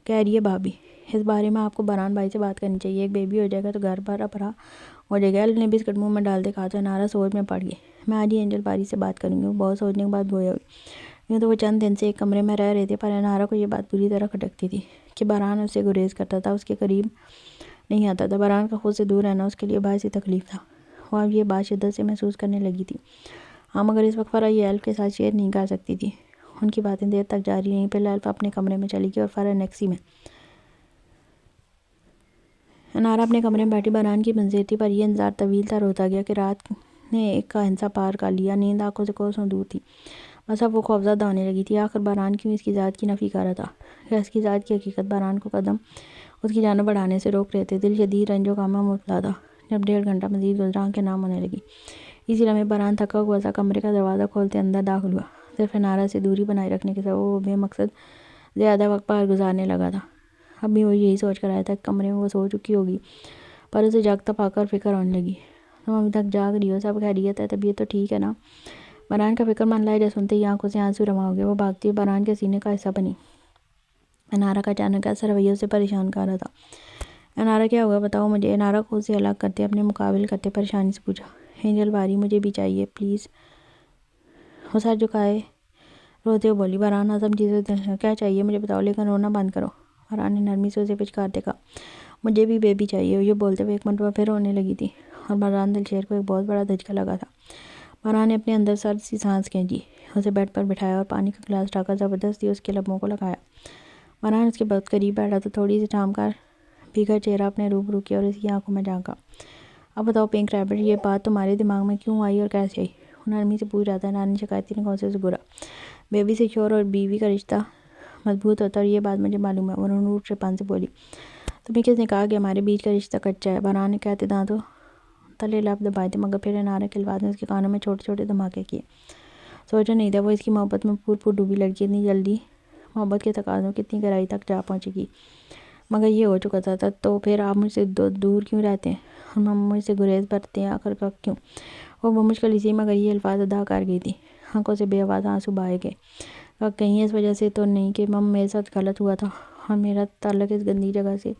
کہہ رہی ہے بھابھی، اس بارے میں آپ کو بہران بھائی سے بات کرنی چاہیے۔ ایک بیبی ہو جائے گا تو گھر بھرا بھرا ہو جائے گا۔ ایلف نے بسکٹ منہ میں ڈالتے کہا تو انارا سوچ میں پڑ گئی۔ میں آج ہی اینجل پاری سے بات کروں گی۔ وہ بہت سوچنے کے بعد گویا ہوئی۔ یوں تو وہ چند دن سے ایک کمرے میں رہ رہے تھے، پر انارا کو یہ بات بری طرح کھٹکتی تھی کہ بہران اس سے گریز کرتا تھا، اس کے قریب نہیں آتا تھا۔ بہران کا خود سے دور رہنا اس کے لیے باعث تکلیف تھا۔ وہ اب یہ بات شدت سے محسوس کرنے لگی تھی۔ ہاں، مگر اس وقت فرح یہ ایلف کے ساتھ شیئر نہیں کر سکتی تھی۔ ان کی باتیں دیر تک جاری رہیں، پھر ایلف اپنے کمرے میں چلی گئی اور فرح نیکسی میں۔ انارا اپنے کمرے میں بیٹھی بہران کی منتظر تھی، پر یہ انتظار طویل تر ہوتا گیا کہ رات نے ایک کا ہنسا پار کر لیا۔ نیند آنکھوں سے کوسوں دور تھی، بس اب وہ خوفزدہ ہونے لگی تھی۔ آخر بہران کیوں اس کی ذات کی نفی کر رہا تھا؟ کیا اس کی ذات کی حقیقت بہران کو قدم اس کی جانب بڑھانے سے روک رہے تھے؟ دل شدید رنج و غم میں مبتلا تھا۔ جب 1.5 گھنٹہ مزید گزرا، آنکھیں نم ہونے لگی۔ اسی لمحے بہران تھکا ہوا سا کمرے کا دروازہ کھولتے اندر داخل ہوا۔ صرف انارا سے دوری بنائے رکھنے کے سبب وہ بے مقصد زیادہ وقت باہر گزارنے لگا تھا۔ اب بھی وہ یہی سوچ کر آیا تھا کہ کمرے میں وہ سو چکی ہوگی، پر اسے جاگتا پا کر فکر ہونے لگی، تم ابھی تک جاگ رہی ہو، سب خیریت ہے، طبیعت تو ٹھیک ہے نا؟ باران کا فکر مند لہجہ سنتے ہی آنکھوں سے آنسو رواں ہو گئے۔ وہ بھاگتی ہوئی باران کے سینے کا حصہ بنی۔ انارا کا اچانک ایسا رویہ اسے پریشان کر رہا تھا۔ انارا کیا ہوا بتاؤ مجھے؟ انارا خود سے الگ کرتے اپنے مقابل کرتے پریشانی سے پوچھا۔ اینجل باری مجھے بھی چاہیے پلیز۔ وہ سر جھکائے روتے ہوئے بولی، باران اعظم چیزیں کیا چاہیے مجھے بتاؤ، لیکن رونا بند کرو۔ باران نے نرمی سے اسے پچکارتے کہا، مجھے بھی بیبی چاہیے۔ یہ بولتے ہوئے ایک مرتبہ پھر رونے لگی تھی اور باران دلشیر کو ایک بہت بڑا دھچکا لگا تھا۔ باران نے اپنے اندر سرد سی سانس کھینچی، اسے بیڈ پر بٹھایا اور پانی کا گلاس اٹھا کر زبردستی اس کے لبوں کو لگایا۔ باران اس کے بہت قریب بیٹھا تو تھوڑی سی تھام کر بھیگا چہرہ اپنے روبرو کیا اور اس کی آنکھوں میں جھانکا۔ اب بتاؤ پنک ریبٹ، یہ بات تمہارے دماغ میں کیوں آئی اور کیسے آئی؟ وہ نرمی سے پوچھ رہا تھا۔ انارا نے شکایتی نگاہوں سے اسے گھورا۔ بیبی سے شوہر اور بیوی کا رشتہ مضبوط ہوتا ہے اور یہ بات مجھے معلوم ہے، وہ نور چپن سے بولی۔ تمہیں کس نے کہا کہ ہمارے بیچ کا رشتہ کچا ہے؟ باران نے کہتے دانتوں تلے لب دبائے تھے، مگر پھر انارا کے الفاظ نے اس کے کانوں میں چھوٹے چھوٹے دھماکے کیے۔ سوچا نہیں تھا وہ اس کی محبت میں پور ڈوبی لڑکی اتنی جلدی محبت کے تقاضوں کی اتنی گہرائی تک جا پہنچے گی، مگر یہ ہو چکا تھا۔ تو پھر آپ مجھ سے دور کیوں رہتے ہیں اور مجھ سے گریز برتتے ہیں؟ آخر کیوں؟ وہ بمشکل اسی مگر یہ الفاظ ادا کر گئی تھی۔ آنکھوں سے بے آواز آنسو بہائے گئے۔ کہیں اس وجہ سے تو نہیں کہ میرے ساتھ غلط ہوا تھا اور میرا تعلق اس گندی جگہ سے؟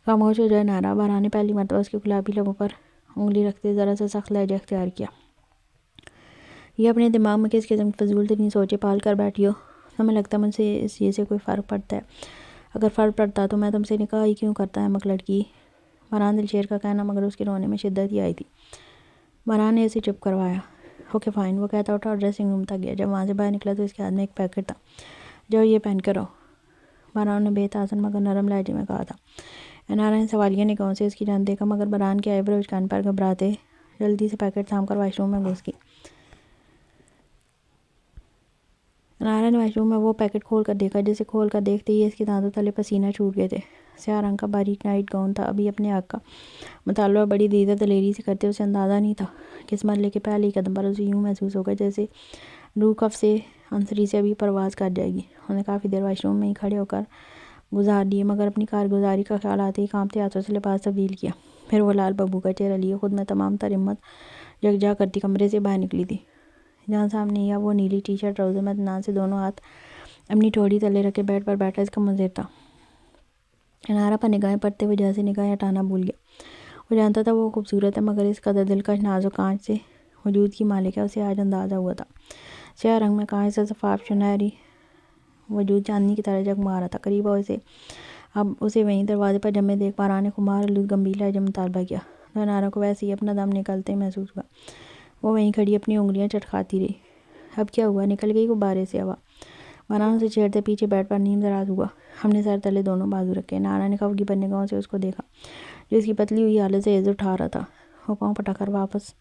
خاموش ہو جائے انارا۔ باران نے پہلی مرتبہ اس کے گلابی لبوں پر انگلی رکھتے ذرا سا سخت لہجہ اختیار کیا۔ یہ اپنے دماغ میں کس قسم کی فضول ترین سوچیں پال کر بیٹھی ہو؟ تمہیں لگتا ہے مجھ سے اس چیز سے کوئی فرق پڑتا ہے؟ اگر فرق پڑتا تو میں تم سے نکاح ہی کیوں کرتا احمق لڑکی؟ باران دلشیر کا کہنا مگر اس کے رونے میں شدت ہی آئی تھی۔ باران نے اسے چپ کروایا۔ اوکے فائن، وہ کہتا اٹھا اور ڈریسنگ روم تک گیا۔ جب وہاں سے باہر نکلا تو اس کے ہاتھ میں ایک پیکٹ تھا۔ جاؤ یہ پہن کر آؤ، باران نے بے تعصب مگر نرم لہجے میں کہا تھا۔ انارا نے سوالیہ نگاہوں سے اس کی جانب دیکھا، مگر باران کے آئی بروز کان پر گھبراتے جلدی سے پیکٹ تھام کر واش روم میں گھس گئی۔ انارا نے واش روم میں وہ پیکٹ کھول کر دیکھا، جسے کھول کر دیکھتے ہی اس کے دانتوں تلے پسینہ چھوٹ گئے تھے۔ سیاہ رنگ کا باریک نائٹ گاؤن تھا۔ ابھی اپنے حق کا مطالبہ بڑی دیدہ دلیری سے کرتے اسے اندازہ نہیں تھا کہ اس مرحلے کے پہلے ہی قدم پر اسے یوں محسوس ہوگا جیسے روح کف سے عنصری سے ابھی پرواز کر جائے گی۔ انہوں نے کافی دیر واش روم میں ہی کھڑے ہو کر گزار دیے، مگر اپنی کارگزاری کا خیال آتے ہی کانپتے ہاتھوں سے لباس تبدیل کیا۔ پھر وہ لال ببو کا چہرہ لیے خود میں تمام تر ہمت یکجا کرتی کمرے سے باہر نکلی تھی، جہاں سامنے ہی وہ نیلی ٹی شرٹ ٹراؤزر میں اطمینان سے دونوں ہاتھ اپنی ٹھوڑی تلے رکھے بیڈ پر بیٹھا اس کا منظر تھا۔ انارا پر نگاہیں پڑتے ہوئے جیسے نگاہیں ہٹانا بھول گیا۔ وہ جانتا تھا وہ خوبصورت ہے، مگر اس قدر دلکش نازک کانچ سے وجود کی مالک ہے اسے آج اندازہ ہوا تھا۔ سیاہ رنگ میں کانچ سے شفاف سنہری وجود چاندنی کی طرح جگمگا رہا تھا۔ قریب اب اسے وہیں دروازے پر جمے دیکھ باران نے خمار آلود گمبھیر لہجے میں مطالبہ کیا، تو انارا کو ویسے ہی اپنا دم نکلتے محسوس ہوا۔ وہ وہیں کھڑی اپنی انگلیاں چٹکھاتی رہی۔ اب کیا ہوا؟ نکل گئی غبارے سے ہوا؟ باران اسے چھیڑتے پیچھے بیڈ پر نیم دراز ہوا، ہم نے سر تلے دونوں بازو رکھے۔ انارا نے خفگی بھری نگاہوں سے اس کو دیکھا جو اس کی پتلی ہوئی حالت سے عزت اٹھا رہا تھا۔ وہ پاؤں پٹک کر واپس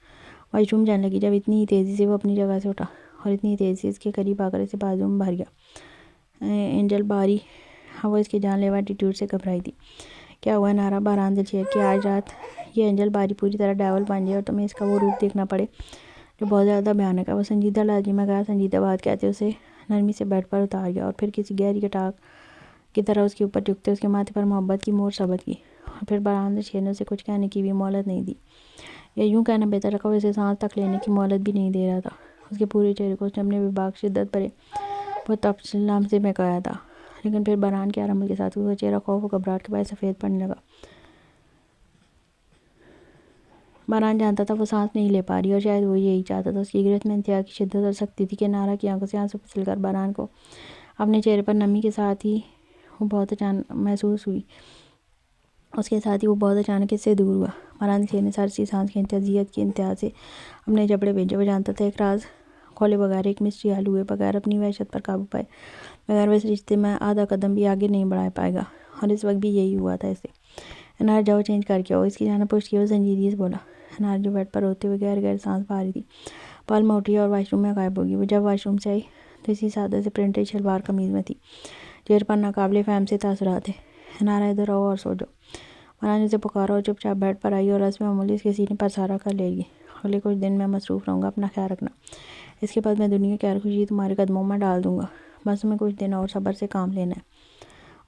واش روم جانے لگی، جب اتنی ہی تیزی سے وہ اپنی جگہ سے اٹھا اور اتنی ہی تیزی سے اس کے قریب آ کر اسے بازو میں بھر گیا۔ اینجل باری، وہ اس کے جان لیوا ایٹیٹیوڈ سے گھبرائی تھی۔ کیا ہوا انارا؟ باران دلشیر کہ آج رات یہ اینجل باری پوری طرح ڈیول بن جائے اور تمہیں اس کا وہ روپ دیکھنا پڑے جو بہت زیادہ بھیانک ہے۔ وہ سنجیدہ لہجے میں غیر سنجیدہ بات کہتے اسے نرمی سے بیڈ پر اتار گیا اور پھر کسی گہری کٹاک کی طرح اس کے اوپر جھکتے اس کے ماتھے پر محبت کی مہر ثبت کی، اور پھر باران دلشیر نے اسے کچھ کہنے کی بھی مہلت نہیں دی، یا یوں کہنا بہتر رکھا وہ اسے سانس تک لینے کی مہلت بھی نہیں دے رہا تھا۔ اس کے پورے چہرے کو اس نے اپنے بےباک شدت بھرے پرتبسم سے مہکایا تھا، لیکن پھر باران کے ہر عمل کے ساتھ اس کا چہرہ خوف و گھبراہٹ کے باعث سفید پڑنے لگا۔ باران جانتا تھا وہ سانس نہیں لے پا رہی اور شاید وہ یہی چاہتا تھا۔ اس کی گرفت میں انتہا کی شدت اور سختی تھی کہ انارا کی آنکھوں سے آنسو پھسل کر باران کو اپنے چہرے پر نمی کے ساتھ ہی وہ بہت اچانک محسوس ہوئی۔ اس کے ساتھ ہی وہ بہت اچانک اس سے دور ہوا۔ باران دلشیر نے سر سی سانس کھینچتے اذیت کی انتہا سے اپنے جبڑے بھیجے۔ وہ جانتا تھا ایک راز کھولے بغیر، ایک مسٹری حل ہوئے بغیر، اپنی وحشت پر قابو پائے بغیر وہ اس رشتے میں آدھا قدم بھی آگے نہیں بڑھا پائے گا، اور اس وقت بھی یہی ہوا تھا اسے۔ انارا جاؤ چینج کر کے آؤ، اس کی جانب پشت کیے وہ سنجیدگی سے بولا۔ انارا جو بیڈ پر روتے ہوئے گہر سانس بھر رہی تھی پل میں اٹھی اور واش روم میں غائب ہوگی۔ وہ جب واش روم سے آئی تو اسی سادہ سے پرنٹڈ شلوار قمیض میں تھی، چہرے پر ناقابل فہم سے تاثرات تھے۔ انارا ادھر آؤ اور سو جاؤ، باران نے اسے پکارا اور چپ چاپ بیڈ پر آئی اور رسم معمولی اس کے سینے پر سارا کر لے گی۔ اگلے کچھ دن میں مصروف رہوں گا، اپنا خیال رکھنا، اس کے بعد میں دنیا کی ہر خوشی تمہارے قدموں میں ڈال دوں گا۔ بس میں کچھ دن اور صبر سے کام لینا ہے۔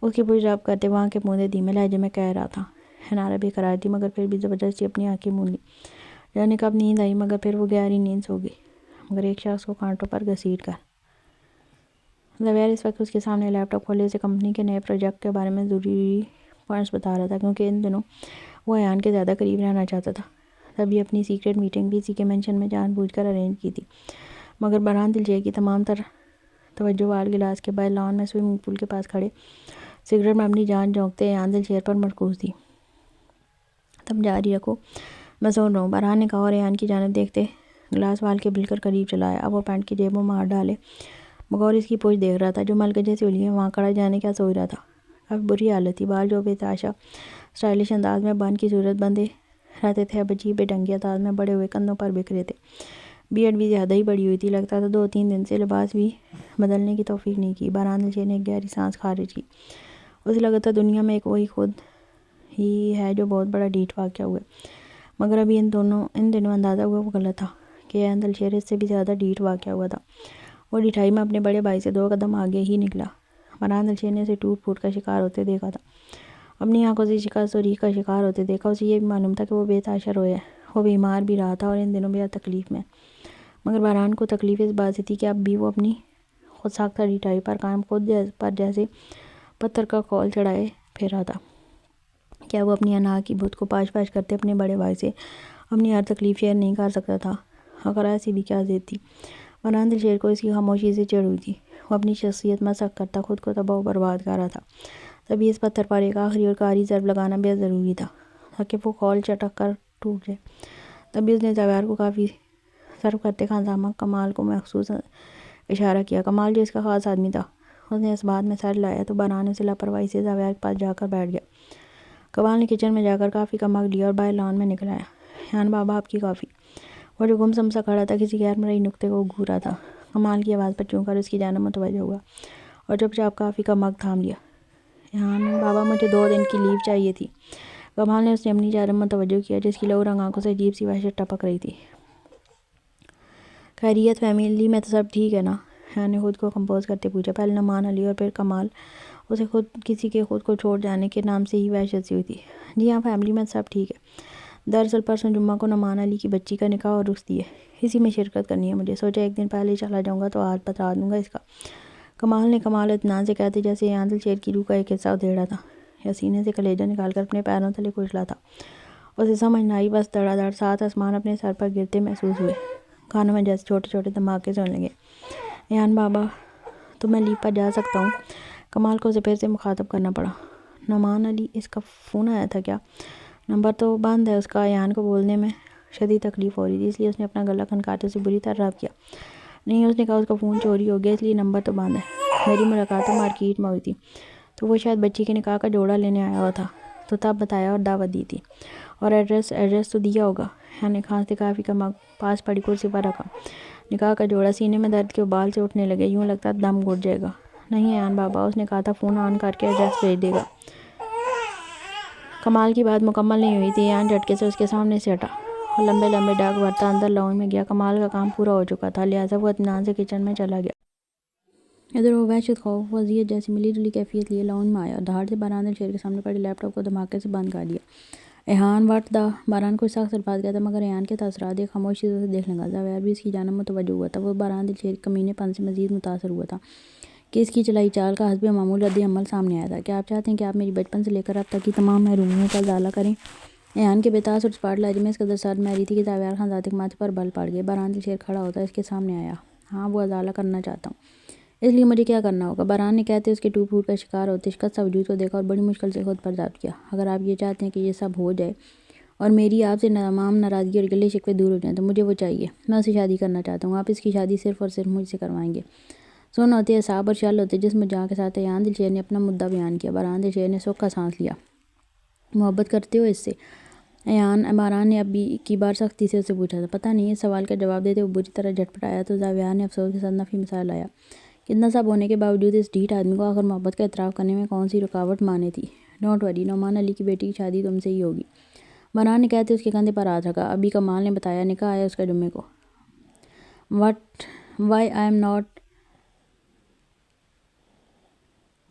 اس کی پوچھ راب کرتے وہاں کے پوندے دھیمے لہجے میں کہہ رہا تھا۔ حنارہ بے قرار تھی مگر پھر بھی زبردستی اپنی آنکھیں موند لی۔ جانے کب نیند آئی مگر پھر وہ گہری نیند سو گئی، مگر ایک شخص کو کانٹوں پر گھسیٹ کر۔ زبیر اس وقت اس کے سامنے لیپ ٹاپ کھولے اسے کمپنی کے نئے پروجیکٹ کے بارے میں ضروری پوائنٹس بتا رہا تھا، کیونکہ ان دنوں وہ ایان کے زیادہ قریب رہنا چاہتا تھا۔ تبھی اپنی سیکرٹ میٹنگ بھی اسی کے مینشن میں جان بوجھ کر ارینج کی تھی، مگر برہان دلشیر کی تمام تر توجہ وال گلاس کے باہر لان میں سوئمنگ پول کے پاس کھڑے سگریٹ میں اپنی جان جھونکتے ایان دلشیر پر مرکوز تھی۔ تم جاری رکھو، میں سن رہا ہوں، برہان نے کہا اور ایان کی جانب دیکھتے گلاس وال کے بالکل قریب چلایا۔ اب وہ پینٹ کی جیبوں میں ہاتھ ڈالے بغور اس کی پوچھ دیکھ رہا تھا، جو ملکجے سے الیے وہاں کھڑا جانے کیا سوچ رہا تھا۔ کافی بری حالت تھی، بال جو بے تحاشا سٹائلش انداز میں بن کی صورت بندے رہتے تھے اب عجیب بے ڈھنگی انداز میں بڑے ہوئے کندھوں پر بکھرے تھے۔ بیئرڈ بھی زیادہ ہی بڑی ہوئی تھی، لگتا تھا 2-3 دن سے لباس بھی بدلنے کی توفیق نہیں کی۔ برہان دلشیر نے ایک گہری سانس خارج کی۔ اسے لگا تھا دنیا میں ایک وہی خود ہی ہے جو بہت بڑا ڈیٹ واقعہ ہوا ہے، مگر ابھی ان دنوں اندازہ ہوا وہ غلط تھا کہ ایان دلشیر اس سے بھی زیادہ ڈیٹ واقعہ ہوا تھا۔ وہ ڈیٹھائی میں اپنے بڑے بھائی سے 2 قدم آگے ہی نکلا۔ برہان دلشیر نے اسے ٹوٹ پھوٹ کا شکار ہوتے دیکھا تھا، اپنی آنکھوں سے شکست اور ریخ کا شکار ہوتے دیکھا۔ اسے یہ بھی معلوم تھا کہ وہ بے تحاشا رویا ہے، وہ بیمار بھی رہا تھا اور ان دنوں بہت تکلیف میں، مگر برہان کو تکلیف اس بات سے تھی کہ اب بھی وہ اپنی خود ساختہ ڈیٹھائی پر قائم، خود پر جیسے پتھر کا کول چڑھائے پھر تھا۔ کیا وہ اپنی انا کی بت کو پاش پاش کرتے اپنے بڑے بھائی سے اپنی ہر تکلیف شیئر نہیں کر سکتا تھا؟ اگر ایسی بھی کیا ضد تھی؟ برہان دلشیر کو اس کی خاموشی سے چڑھ ہوئی تھی۔ وہ اپنی شخصیت مسخ کرتا، خود کو تباہ و برباد کر رہا تھا۔ تبھی اس پتھر پر ایک آخری اور کاری ضرب لگانا بے ضروری تھا تاکہ وہ کول چٹک کر ٹوٹ جائے۔ تبھی اس نے زبیر کو کافی سرو کرتے خانزامہ کمال کو مخصوص اشارہ کیا۔ کمال جو اس کا خاص آدمی تھا، اس نے اس بات میں سر لایا تو برہان اسے لاپرواہی سے زبیر کے پاس جا کر بیٹھ گیا۔ کمال نے کچن میں جا کر کافی کا مگ لیا اور باہر لان میں نکل آیا۔ ایان بابا آپ کی کافی۔ وہ جو گم سا کھڑا تھا کسی غیر مرئی نقطے کو گھور رہا تھا، کمال کی آواز پر چون کر اس کی جانب متوجہ ہوا اور چپ چاپ کافی کا مگ تھام لیا۔ ایان بابا مجھے 2 دن کی لیو چاہیے تھی۔ کمال نے اسے اپنی جانب متوجہ کیا جس کی لہو رنگ آنکھوں سے عجیب سی وحشت ٹپک رہی تھی۔ خیریت فیملی میں تو سب ٹھیک ہے نا؟ ایان نے خود کو کمپوز کرتے پوچھا۔ پہلے نعمان علی اور پھر کمال۔ اسے کسی کے خود کو چھوڑ جانے کے نام سے ہی وحشت سی ہوئی تھی۔ جی ہاں، فیملی میں سب ٹھیک ہے۔ دراصل پرسوں جمعہ کو نعمان علی کی بچی کا نکاح اور رخصتی ہے، اسی میں شرکت کرنی ہے مجھے، سوچا ایک دن پہلے ہی چلا جاؤں گا تو آج بتا دوں گا اس کا۔ کمال نے کمال اطمینان سے کہتے جیسے ایان دلشیر کی روح کا ایک حصہ ادھیڑا تھا یا سینے سے کلیجہ نکال کر اپنے پیروں تلے کچلا تھا۔ اسے سمجھ نہ آئی، بس دھڑا دھڑ 7 آسمان اپنے سر پر گرتے محسوس ہوئے، کانوں میں جیسے چھوٹے چھوٹے دھماکے سے ہونے لگے۔ ایان بابا تو میں لیو پر جا سکتا ہوں؟ کمال کو اسے پھر سے مخاطب کرنا پڑا۔ نعمان علی، اس کا فون آیا تھا کیا؟ نمبر تو بند ہے اس کا۔ ایان کو بولنے میں شدید تکلیف ہو رہی تھی، اس لیے اس نے اپنا گلا کھنکاتے اسے بری طرح رب کیا۔ نہیں، اس نے کہا اس کا فون چوری ہو گیا اس لیے نمبر تو بند ہے۔ میری ملاقات تو مارکیٹ میں ہوئی تھی، تو وہ شاید بچی کے نکاح کا جوڑا لینے آیا ہوا تھا، تو تب بتایا اور دعوت دی تھی۔ اور ایڈریس تو دیا ہوگا؟ ایان نے کھانستے کافی کا مگ پاس پڑی کرسی پر رکھا۔ نکاح کا جوڑا؟ سینے میں درد کے ابال سے اٹھنے لگے، یوں لگتا دم گھٹ جائے گا۔ نہیں ایان بابا، اس نے کہا تھا فون آن کر کے ایڈریس بھیج دے گا۔ کمال کی بات مکمل نہیں ہوئی تھی، ایان جھٹکے سے اس کے سامنے سے ہٹا اور لمبے لمبے ڈاگ بھرتا اندر لاؤنج میں گیا۔ کمال کا کام پورا ہو چکا تھا، لہٰذا وہ اطمینان سے کچن میں چلا گیا۔ ادھر وہ وحشت، خوف و اذیت جیسی ملی جلی کیفیت لیے لاؤنج میں آیا اور دھاڑ سے برہان دلشیر کے سامنے پڑے لیپ ٹاپ کو دھماکے سے بند کر دیا۔ Ayan what the? برہان کچھ سخت الفاظ کہتا مگر ایان کے تاثرات ایک خاموشی سے اسے دیکھنے لگا۔ زبیر بھی اس کی جانب متوجہ ہوا تھا۔ وہ برہان دلشیر کے کمینے پن سے مزید متاثر ہوا تھا کہ اس کی چلائی چال کا حسب معمول رد عمل سامنے آیا تھا۔ کیا آپ چاہتے ہیں کہ آپ میری بچپن سے لے کر اب تک کی تمام محرومیوں کا ازالہ کریں؟ ایان کے بے طاس اور اسپاٹ لہجے میں اس قدر سرد مہری تھی کہ زبیر خان ذات کے ماتھے پر بل پڑ گئے۔ برہان دلشیر کھڑا ہوتا اس کے سامنے آیا۔ ہاں، وہ ازالہ کرنا چاہتا ہوں۔ اس لیے مجھے کیا کرنا ہوگا؟ برہان نے کہتے اس کے ٹوٹ پھوٹ کا شکار ہوتے شکستہ وجود کو دیکھا اور بڑی مشکل سے خود پر ضبط کیا۔ اگر آپ یہ چاہتے ہیں کہ یہ سب ہو جائے اور میری آپ سے تمام ناراضگی اور گلے شکوے دور ہو جائیں تو مجھے وہ چاہیے۔ میں اسے شادی کرنا چاہتا ہوں۔ آپ اس کی شادی صرف اور صرف مجھ سے کروائیں گے؟ سن ہوتے اعصاب اور شل ہوتے جسم جاں کے ساتھ ایان دلشیر نے اپنا مدعا بیان کیا۔ برہان دلشیر نے سوکھا سانس لیا۔ محبت کرتے ہو اس سے؟ برہان نے اب کی بار سختی سے اسے پوچھا تھا۔ پتہ نہیں۔ اس سوال کا جواب دیتے وہ بری طرح جھٹپٹایا تو زبیر نے افسوس کے ساتھ نفی مثال لایا کہ اتنا سب ہونے کے باوجود اس ڈھیٹ آدمی کو آخر محبت کا اعتراف کرنے میں کون سی رکاوٹ مانے تھی؟ ڈونٹ وری، نعمان علی کی بیٹی کی شادی تم سے ہی ہوگی۔ برہان نے کہتے اس کے کندھے پر ہاتھ رکھا۔ ابھی کمال نے بتایا نکاح ہے اس کا جمعے کو۔ Why I am not? Burhan نے کہا ابھی کمال نے بتایا نکاح ہے اس کا جمعے کو۔ What? Why I am not? Burhan نے کہا ابھی کمال نے بتایا نکاح ہے اس کا جمعے کو۔ What? Why I am not? Burhan نے کہا ابھی کمال نے بتایا نکاح ہے اس کا جمعے کو۔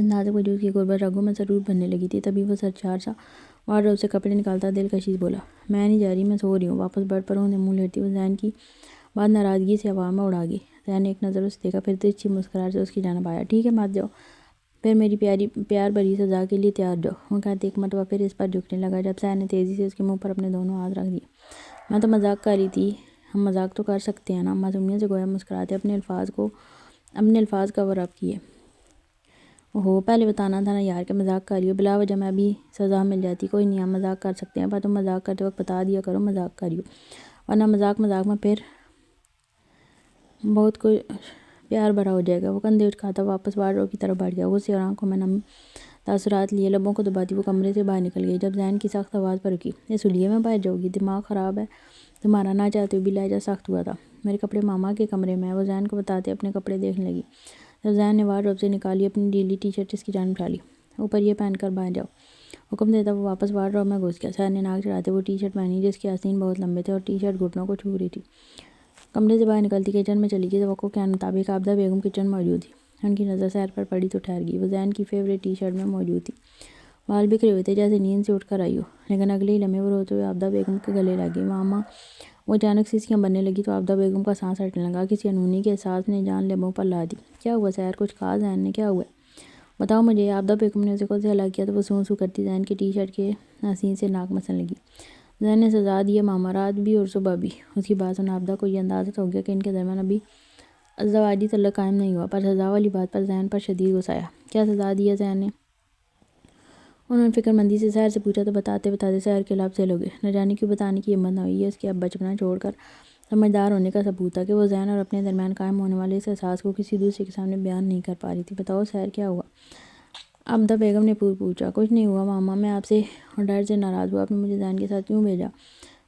نازک وجود کی غربت رگوں میں ضرور بننے لگی تھی۔ تبھی وہ سرشار سا وارڈروب سے کپڑے نکالتا دل کشید بولا، میں نہیں جا رہی، میں سو رہی ہوں۔ واپس بیڈ پر انہیں منہ لیٹی وہ زین کی بات ناراضگی سے ہوا میں اڑا گئی۔ زین نے ایک نظر اسے دیکھا، پھر ترچھی مسکراہٹ سے اس کی جانب آیا، ٹھیک ہے مت جاؤ، پھر میری پیار بھری سزا کے لیے تیار جاؤ۔ وہ کہتے ایک مرتبہ پھر اس پر جھکنے لگا جب زین نے تیزی سے اس کے منہ پر اپنے دونوں ہاتھ رکھ دیے۔ میں تو مذاق کر رہی تھی، ہم مذاق تو کر سکتے ہیں نا؟ معصومیت سے گویا مسکراتے اپنے الفاظ کور اپ کیے۔ اوہو، پہلے بتانا تھا نا یار کہ مذاق کر رہی ہو، بلا وجہ میں بھی سزا مل جاتی۔ کوئی نہیں، ہم مذاق کر سکتے ہیں، پر تم مذاق کرتے وقت بتا دیا کرو مذاق کر رہی ہو، ورنہ مذاق میں پھر بہت کچھ پیار بھرا ہو جائے گا۔ وہ کندھے اچکاتا واپس وارڈروب کی طرف بڑھ گیا، غصے اور آنکھوں میں نم تاثرات لیے لبوں کو دباتی وہ کمرے سے باہر نکل گئی۔ جب زین کی سخت آواز پر رکی، اس حلیے میں باہر جاؤ گی؟ دماغ خراب ہے تمہارا؟ نہ چاہتے ہوئے بھی لہجہ سخت ہوا تھا۔ میرے کپڑے ماما کے کمرے میں ہیں، وہ زین کو بتاتے اپنے کپڑے دیکھنے لگی۔ جب زین نے وارڈروب سے نکالی اپنی ڈھیلی ٹی شرٹ اس کی جانب اٹھا لی، اوپر یہ پہن کر باہر جاؤ، حکم دیتا وہ واپس وارڈروب میں گھس گیا۔ زین نے ناک چڑھاتے وہ ٹی شرٹ پہنی جس کے آستین بہت لمبے تھے اور ٹی شرٹ گھٹنوں کو چھو رہی تھی۔ کمرے سے باہر نکلتی کچن میں چلی گئی۔ توقع کے مطابق عابدہ بیگم کچن میں موجود تھی۔ ان کی نظر سیر پر پڑی تو ٹھہر گئی۔ وہ زین کی فیوریٹ ٹی شرٹ میں موجود تھی، بال بکھرے ہوئے تھے جیسے نیند سے اٹھ کر آئی ہو، لیکن اگلے ہی لمحے وہ روتے ہوئے عابدہ بیگم کے گلے لگ گئی۔ ماما! وہ اچانک سنسیاں بننے لگی تو عابدہ بیگم کا سانس ہٹنے لگا، کسی انہونی کے احساس نے جان لبوں پر لا دی۔ کیا ہوا سحر؟ کچھ کہا زین نے؟ کیا ہوا ہے بتاؤ مجھے۔ عابدہ بیگم نے اسے خود سے الگ کیا تو وہ سوں سوں کرتی زین کی ٹی شرٹ کے آستین سے ناک مسنے لگی۔ زین نے سزا دی ہے ماما، رات بھی اور صبح بھی۔ اس کی بات سن عابدہ کو یہ اندازہ ہو گیا کہ ان کے درمیان ابھی ازدواجی تعلق قائم نہیں ہوا، پر سزا والی بات پر زین پر شدید غصہ آیا۔ کیا سزا دی ہے زین نے؟ انہوں نے فکر مندی سے سحر سے پوچھا تو بتاتے بتاتے سحر کے لب سیل ہو گئے۔ نہ جانے کیوں بتانے کی ہمت نہ ہوئی۔ یہ اس کے اب بچپنا چھوڑ کر سمجھدار ہونے کا ثبوت تھا کہ وہ زین اور اپنے درمیان قائم ہونے والے اس احساس کو کسی دوسرے کے سامنے بیان نہیں کر پا رہی تھی۔ بتاؤ سحر کیا ہوا؟ عابدہ بیگم نے پوچھا۔ کچھ نہیں ہوا ماما، میں آپ سے اور ڈیڈ سے ناراض ہوں، آپ نے مجھے زین کے ساتھ کیوں بھیجا؟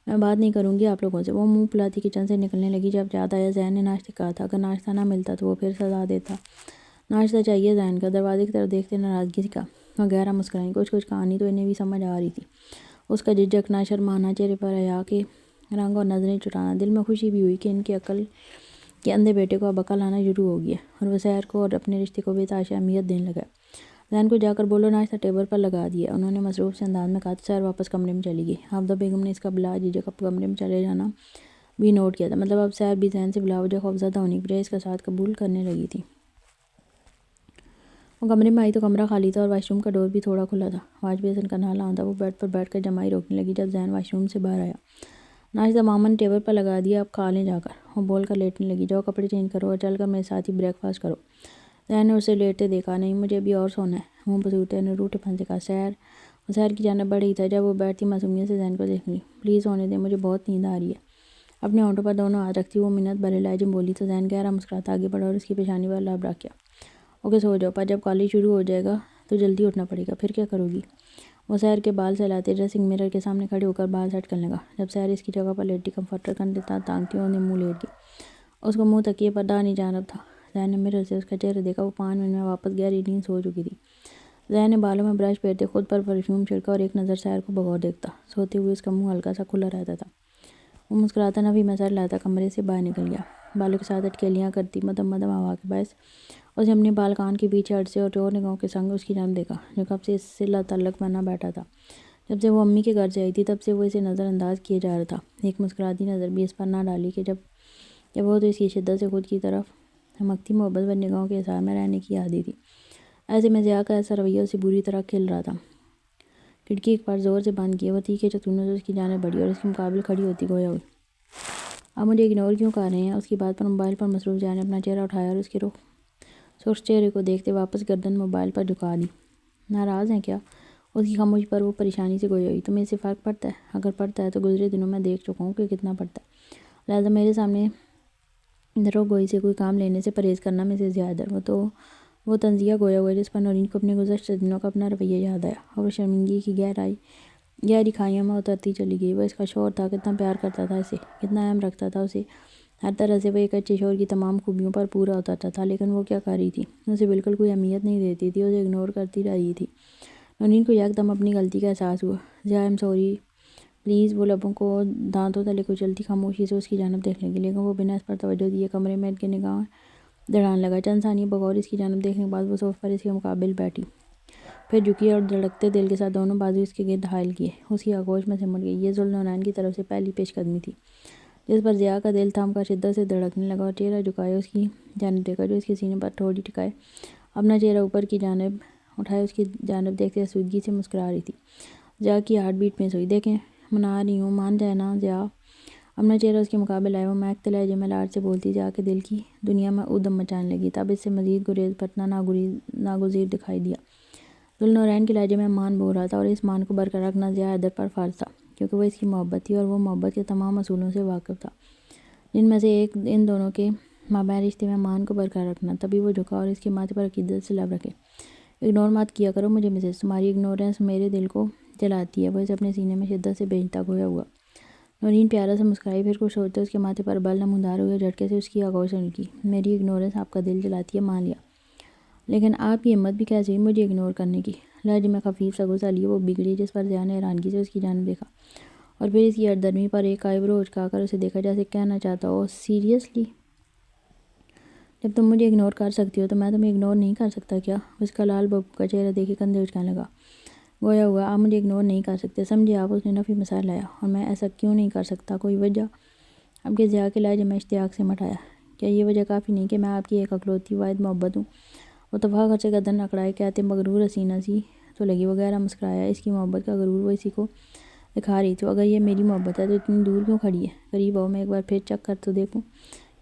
میں بات نہیں کروں گی آپ لوگوں سے۔ وہ منہ پھلاتی کچن سے نکلنے لگی جب یاد آیا زین نے ناشتہ کہا تھا، اگر ناشتہ نہ ملتا تو وہ پھر سزا دیتا۔ ناشتہ چاہیے زین کا، دروازے کی طرف دیکھتے ناراضگی کا وہ گہرا مسکرائیں۔ کچھ کہانی تو انہیں بھی سمجھ آ رہی تھی، اس کا جھجکنا، شرمانا، چہرے پر حیا کے رنگ اور نظریں چٹانا۔ دل میں خوشی بھی ہوئی کہ ان کے عقل کے اندھے بیٹے کو اب عقل آنا شروع ہو گئی ہے اور وہ سحر کو اور اپنے رشتے کو بے تحاشا اہمیت دینے لگا۔ زین کو جا کر بولو ناشتہ ٹیبل پر لگا دیا، انہوں نے مصروف سے انداز میں کہا تو سحر واپس کمرے میں چلی گئی۔ عابدہ بیگم نے اس کا بلا جھجک کمرے میں چلے جانا بھی نوٹ کیا تھا، مطلب اب سحر بھی زین سے بلا وجہ خوفزدہ ہونے کی بجائے اس کا ساتھ قبول کرنے لگی تھی۔ وہ کمرے میں آئی تو کمرہ خالی تھا اور واش روم کا ڈور بھی تھوڑا کھلا تھا، واش بیسن کا نل آن تھا۔ وہ بیڈ پر بیٹھ کر جمائی روکنے لگی جب زین واش روم سے باہر آیا۔ ناشتہ ماما نے ٹیبل پر لگا دیا، اب کھا لیں جا کر، وہ بول کر لیٹنے لگی۔ جاؤ کپڑے چینج کرو اور چل کر میرے ساتھ ہی بریک فاسٹ کرو۔ زین نے اسے لیٹتے دیکھا۔ نہیں مجھے ابھی اور سونا ہے، منہ پسوٹے نے روٹے پن سے کہا۔ وہ سحر کی جانب بڑھ رہی تھا جب وہ بیٹھتی معصومیت سے زین کو دیکھنے لگی۔ پلیز سونے دیں، مجھے بہت نیند آ رہی ہے۔ اپنے ہونٹوں پر دونوں ہاتھ رکھتی وہ منت بھرے لہجے میں بولی تو زین گہرا مسکراتا آگے بڑھا اور اس کی پیشانی پر لب رکھ گیا۔ اوکے سو جاؤ، پر جب کالج شروع ہو جائے گا تو جلدی اٹھنا پڑے گا، پھر کیا کرو گی؟ وہ سحر کے بال سہلاتے ڈریسنگ مرر کے سامنے کھڑے ہو کر بال سیٹ کرنے لگا۔ جب سحر اس کی جگہ پر لیٹی کمفرٹر کندھے تانگتی انہیں منہ لیٹ گئی، اس کو منہ تکیے پر داہنی جانب تھا۔ زین نے مرر سے اس کا چہرہ دیکھا، وہ 5 منٹ میں واپس گہری نیند سو چکی تھی۔ زین نے بالوں میں برش پھیرتے خود پر پرفیوم چھڑکا اور ایک نظر سحر کو بغور دیکھتا۔ سوتے ہوئے اس کا منہ ہلکا سا کھلا رہتا تھا۔ وہ مسکراتا نفی میں سر لاتا کمرے سے باہر نکل گیا، بالوں کے ساتھ اٹکیلیاں کرتی مدم مدم ہوا کے باعث اسے اپنے بال کان کے پیچھے ہٹ سے اور چور نگاہوں کے سنگ اس کی جانب دیکھا جو کب سے اس سے تعلق بنا بیٹھا تھا۔ جب سے وہ امی کے گھر سے آئی تھی تب سے وہ اسے نظر انداز کیے جا رہا تھا، ایک مسکراتی نظر بھی اس پر نہ ڈالی کہ جب وہ تو اس کی شدت سے خود کی طرف ہمکتی محبت و نگاہوں کے اثار میں رہنے کی عادی تھی۔ ایسے میں ضیاء کا ایسا رویہ اسے بری طرح کھل رہا تھا۔ کھڑکی ایک بار زور سے بند کیے وہ تیکھے چتونوں سے اس کی جانب بڑھی اور اس کے مقابل کھڑی ہوتی گویا ہوئی۔ آپ مجھے اگنور کیوں کر رہے ہیں؟ اس کی بات پر موبائل پر مصروف زیاء نے اپنا چہرہ اٹھایا اور اس کے سرخ چہرے کو دیکھتے واپس گردن موبائل پر جھکا دی۔ ناراض ہیں کیا؟ اس کی خاموشی پر وہ پریشانی سے گویا ہوئی۔ تمہیں اس سے فرق پڑتا ہے؟ اگر پڑتا ہے تو گزرے دنوں میں دیکھ چکا ہوں کہ کتنا پڑتا ہے، لہذا میرے سامنے درو گوئی سے کوئی کام لینے سے پرہیز کرنا میں سے زیادہ ہے۔ وہ تنزیہ گویا ہوا جس پر نورین کو اپنے گزشتہ دنوں کا اپنا رویہ یاد آیا اور وہ شرمندگی کی گہری کھائیوں میں اترتی چلی گئی۔ وہ اس کا شوہر تھا، کتنا پیار کرتا تھا اسے، کتنا اہم رکھتا تھا اسے، ہر طرح سے وہ ایک اچھے شوہر کی تمام خوبیوں پر پورا اترتا تھا، لیکن وہ کیا کر رہی تھی؟ اسے بالکل کوئی اہمیت نہیں دیتی تھی، اسے اگنور کرتی رہی تھی۔ نورین کو یکدم اپنی غلطی کا احساس ہوا۔ ضیاء ایم سوری پلیز، وہ لبوں کو دانتوں تلے کچلتی خاموشی سے اس کی جانب دیکھنے لگی، لیکن وہ بنا اس پر توجہ دیے کمرے میں ان کے نگاہیں دڑان لگا۔ چند ثانیے بغور اس کی جانب دیکھنے کے بعد وہ صوفے پر اس کے مقابل بیٹھی، پھر جھکی اور دھڑکتے دل کے ساتھ دونوں بازو اس کے گرد حائل کیے، اس کی آغوش میں سمٹ گئی۔ یہ ذوالنورین کی طرف سے پہلی پیش قدمی تھی جس پر ضیا کا دل تھم کر شدت سے دھڑکنے لگا اور چہرہ جھکائے اس کی جانب دیکھا جو اس کے سینے پر تھوڑی ٹکائے اپنا چہرہ اوپر کی جانب اٹھائے اس کی جانب دیکھتے آسودگی سے مسکرا رہی تھی۔ ضیا کی ہارٹ بیٹ مس ہوئی۔ دیکھیں منا رہی ہوں، مان جائے نا ضیا۔ اپنا چہرہ اس کے مقابل آئے وہ مہکتے لہجے میں لاڈ سے بولتی ضیا کے دل کی دنیا میں ادھم مچانے لگی۔ تب اس سے مزید گریز پٹنا ناگزیر دکھائی دیا۔ ذوالنورین کے لہجے میں مان بول رہا تھا اور اس مان کو برقرار رکھنا ضیا حیدر پر فرض تھا کیونکہ وہ اس کی محبت تھی اور وہ محبت کے تمام اصولوں سے واقف تھا جن میں سے ایک ان دونوں کے مابین رشتے میں مان کو برقرار رکھنا۔ تبھی وہ جھکا اور اس کے ماتھے پر عقیدت سے لب رکھے۔ اگنور مت کیا کرو مجھے مسز، تمہاری اگنورنس میرے دل کو جلاتی ہے۔ وہ اسے اپنے سینے میں شدت سے بھیجتا کھویا ہوا۔ نورین پیارا سے مسکرائی، پھر کچھ سوچتے اس کے ماتھے پر بل نمودار ہوئے اور جھٹکے سے اس کی آغوش سے نکلی۔ میری اگنورنس آپ کا دل جلاتی ہے، مان لیا، لیکن آپ کی ہمت بھی کیسے ہوئی مجھے اگنور کرنے کی؟ لہجے میں خفیف سا غصہ لیے وہ بگڑی، جس پر ضیا نے حیرانگی سے اس کی جانب دیکھا اور پھر اس کی ہردرمی پر ایک آئیبرو اچکا کر اسے دیکھا جیسے کہنا چاہتا ہو سیریسلی جب تم مجھے اگنور کر سکتی ہو تو میں تمہیں اگنور نہیں کر سکتا کیا؟ اس کا لال ببو کا چہرہ دیکھے کندھے اچکانے لگا گویا ہوا آپ مجھے اگنور نہیں کر سکتے، سمجھے آپ؟ اس نے نفی مسائل لایا۔ اور میں ایسا کیوں نہیں کر سکتا؟ کوئی وجہ؟ اب کے ضیا کے لہجے میں اشتیاق سے مٹایا۔ کیا یہ وجہ کافی نہیں کہ میں آپ کی ایک اکلوتی واحد محبت ہوں؟ وہ تفاخر سے گردن اکڑائے کہتے مغرور حسینہ سی تو لگی، وہ گہرا مسکرایا۔ اس کی محبت کا غرور وہ اسی کو دکھا رہی تھی۔ اگر یہ میری محبت ہے تو اتنی دور کیوں کھڑی ہے؟ قریب آؤ، میں ایک بار پھر چکھ کر تو دیکھوں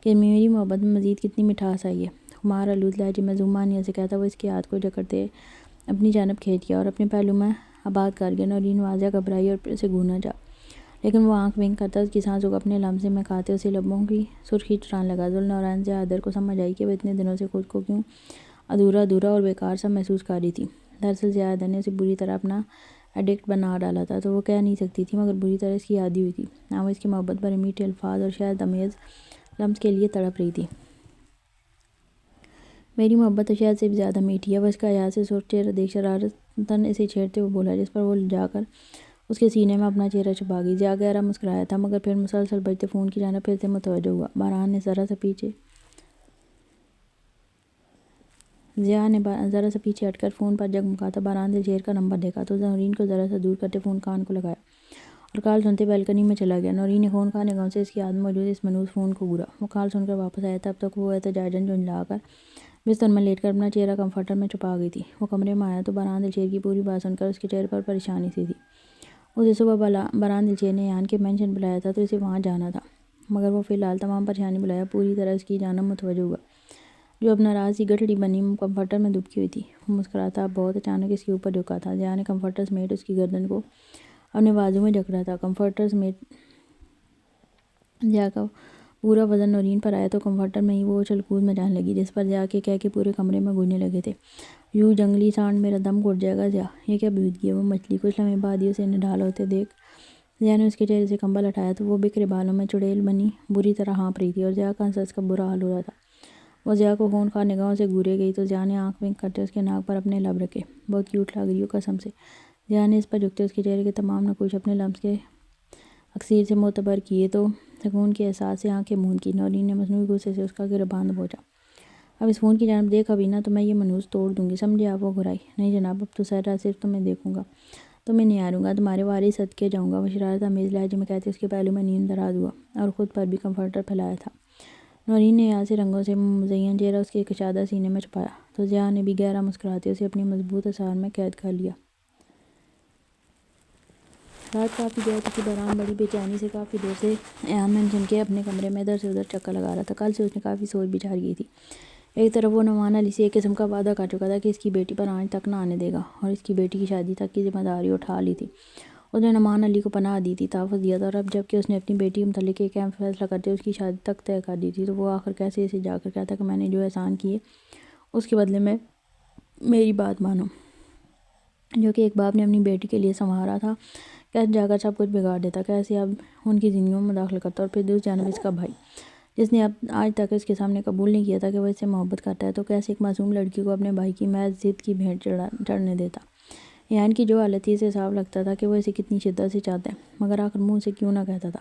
کہ میری محبت میں مزید کتنی مٹھاس آئی ہے۔ خمار آلود لہجے میں زمانیہ سے کہتا وہ اس کے ہاتھ کو جکڑتے اپنی جانب کھینچ گیا اور اپنے پہلو میں آباد کر گیا۔ نورین واضح گھبرائی اور پھر اسے گھورنا چاہا لیکن وہ آنکھ ونک کرتا اس کی سانسوں کو اپنے لمسے میں کھاتے اسے لبوں کی سرخی چٹان لگا۔ ذوالنورین ضیا حیدر کو سمجھ آئی کہ وہ اتنے دنوں سے خود کو کیوں ادھورا اور بیکار سا محسوس کر رہی تھی۔ دراصل ضیا حیدر نے اسے بری طرح اپنا ایڈکٹ بنا ڈالا تھا تو وہ کہہ نہیں سکتی تھی مگر بری طرح اس کی عادی ہوئی تھی۔ ہاں وہ اس کی محبت پر میٹھے الفاظ اور شہد آمیز لمس کے لیے تڑپ رہی تھی۔ میری محبت تو شہد سے بھی زیادہ میٹھی ہے۔ وہ اس کا حیا سے سرخ چہرہ دیکھ شرارتاً اسے چھیڑتے ہوئے بولا جس پر وہ جا کر اس کے سینے میں اپنا چہرہ چھپا گئی۔ ضیا گہرا مسکرایا تھا مگر پھر مسلسل بجتے فون کی جانب پھر سے متوجہ ہوا۔ ضیا نے ذرا سا پیچھے ہٹ کر فون پر جگمگاتا باران دلشیر کا نمبر دیکھا تو نورین کو ذرا سا دور کرتے فون کان کو لگایا اور کال سنتے بیلکنی میں چلا گیا۔ نورین نے خون خواہ نگاہوں سے اس کی یاد موجود اس منحوس فون کو گھورا۔ وہ کال سن کر واپس آیا تب تک وہ احتجاجاً جھنجھلا کر بستر میں لیٹ کر اپنا چہرہ کمفرٹر میں چھپا گئی تھی۔ وہ کمرے میں آیا تو باران دلشیر کی پوری بات سن کر اس کے چہرے پر پریشانی سی تھی۔ اسے صبح باران دلشیر نے ایان کے مینشن بلایا تھا تو اسے وہاں جانا تھا مگر وہ فی الحال تمام پریشانی بلایا پوری طرح اس کی جانب متوجہ ہوا جو اب ناراض سی گٹھڑی بنی کمفرٹر میں دبکی ہوئی تھی۔ وہ مسکراتا اب بہت اچانک اس کے اوپر جھکا تھا۔ ضیا نے کمفرٹر سمیت اس کی گردن کو اپنے بازو میں جکڑا تھا۔ کمفرٹر سمیت ضیا کا پورا وزن نورین پر آیا تو کمفرٹر میں ہی وہ اچھل کود مچانے لگی جس پر ضیا کے کہکے پورے کمرے میں گونجنے لگے تھے۔ یوں جنگلی سانڈ میرا دم گھٹ جائے گا ضیا، یہ کیا بیوتگی ہے؟ وہ مچلی کچھ لمحے بعد ہی اسے نڈھال ہوتے دیکھ ضیا نے اس کے چہرے سے کمبل ہٹایا تو وہ بکھرے بالوں میں چڑیل بنی بری طرح ہانپ رہی تھی اور ضیا کا ہنس کا برا حال ہو رہا تھا۔ وہ ضیا کو خون خواہ نگاہوں سے گھورے گئی تو ضیا نے آنکھ ونک کرتے اس کے ناک پر اپنے لب رکھے۔ بہت کیوٹ لگ رہی ہو قسم سے۔ ضیا نے اس پر جھکتے اس کے چہرے کے تمام نقوش اپنے لمس کے اکسیر سے معتبر کیے تو سکون کے احساس سے آنکھیں موند کی۔ نورین نے مصنوعی غصے سے اس کا گریباں دبوچا۔ اب اس فون کی جانب دیکھا بھی نہ تو میں یہ منحوس توڑ دوں گی، سمجھے آپ؟ وہ گھرائی۔ نہیں جناب، اب تو سر صرف تمہیں دیکھوں گا، تمہیں نہاروں گا، تمہارے وارث صدقے جاؤں گا، وہ شرارت آمیز لہجے میں کہتے اس کے پہلو میں نیند دراز ہوا اور خود پر بھی کمفرٹر پھیلایا تھا۔ نورین نے حیا سے رنگوں سے مزین چہرہ اس کے کشادہ سینے میں چھپایا تو ضیا نے بھی گہرا مسکراتے اسے اپنی مضبوط اثار میں قید کر لیا۔ رات کافی دیر تک باران بڑی بے چینی سے کافی دیر سے ایان مینشن کے اپنے کمرے میں ادھر سے ادھر چکر لگا رہا تھا۔ کل سے اس نے کافی سوچ بچار کی تھی۔ ایک طرف وہ نعمان علی سے ایک قسم کا وعدہ کر چکا تھا کہ اس کی بیٹی پر آنچ تک نہ آنے دے گا اور اس کی بیٹی کی شادی تک کی ذمہ داری اٹھا لی تھی۔ اس نے نعمان علی کو پناہ دی تھی، تحفظ دیا تھا اور اب جب کہ اس نے اپنی بیٹی کے متعلق ایک اہم فیصلہ کرتے اس کی شادی تک طے کر دی تھی تو وہ آخر کیسے اسے جا کر کہتا کہ میں نے جو احسان کیے اس کے بدلے میں میری بات مانو، جو کہ ایک باپ نے اپنی بیٹی کے لیے سنوارا تھا، کیسے جا کر سب کچھ بگاڑ دیتا، کیسے اب ان کی زندگیوں میں مداخلت کرتا اور پھر دوسری جانب اس کا بھائی جس نے اب آج تک اس کے سامنے قبول نہیں کیا تھا کہ وہ اس سے محبت کرتا ہے تو کیسے ایک معصوم لڑکی کو اپنے بھائی کی محض ضد کی بھینٹ چڑھنے دیتا۔ ایان کی جو حالت تھی اسے صاف لگتا تھا کہ وہ اسے کتنی شدت سے چاہتا ہے مگر آخر منہ سے کیوں نہ کہتا تھا۔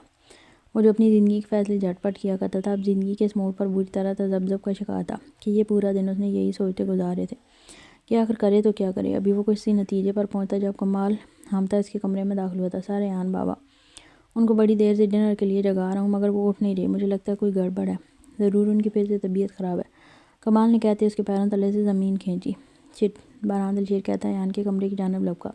وہ جو اپنی زندگی کے فیصلے جھٹپٹ کیا کرتا تھا، اب زندگی کے اس موڑ پر بری طرح تذبذب کا شکار تھا کہ یہ پورا دن اس نے یہی سوچتے گزارے تھے کہ آخر کرے تو کیا کرے۔ ابھی وہ کسی نتیجے پر پہنچتا جب کمال ہمتا اس کے کمرے میں داخل ہوا تھا۔ سر ایان بابا، ان کو بڑی دیر سے ڈنر کے لیے جگا رہا ہوں مگر وہ اٹھ نہیں رہی، مجھے لگتا ہے کوئی گڑبڑ ہے، ضرور ان کی پھر سے طبیعت خراب ہے۔ کمال نے کہتے اس کے پیروں تلے سے زمین کھینچی۔ بہرحال دلشیر کہتا ہے ایان کے کمرے کی جانب لپکا۔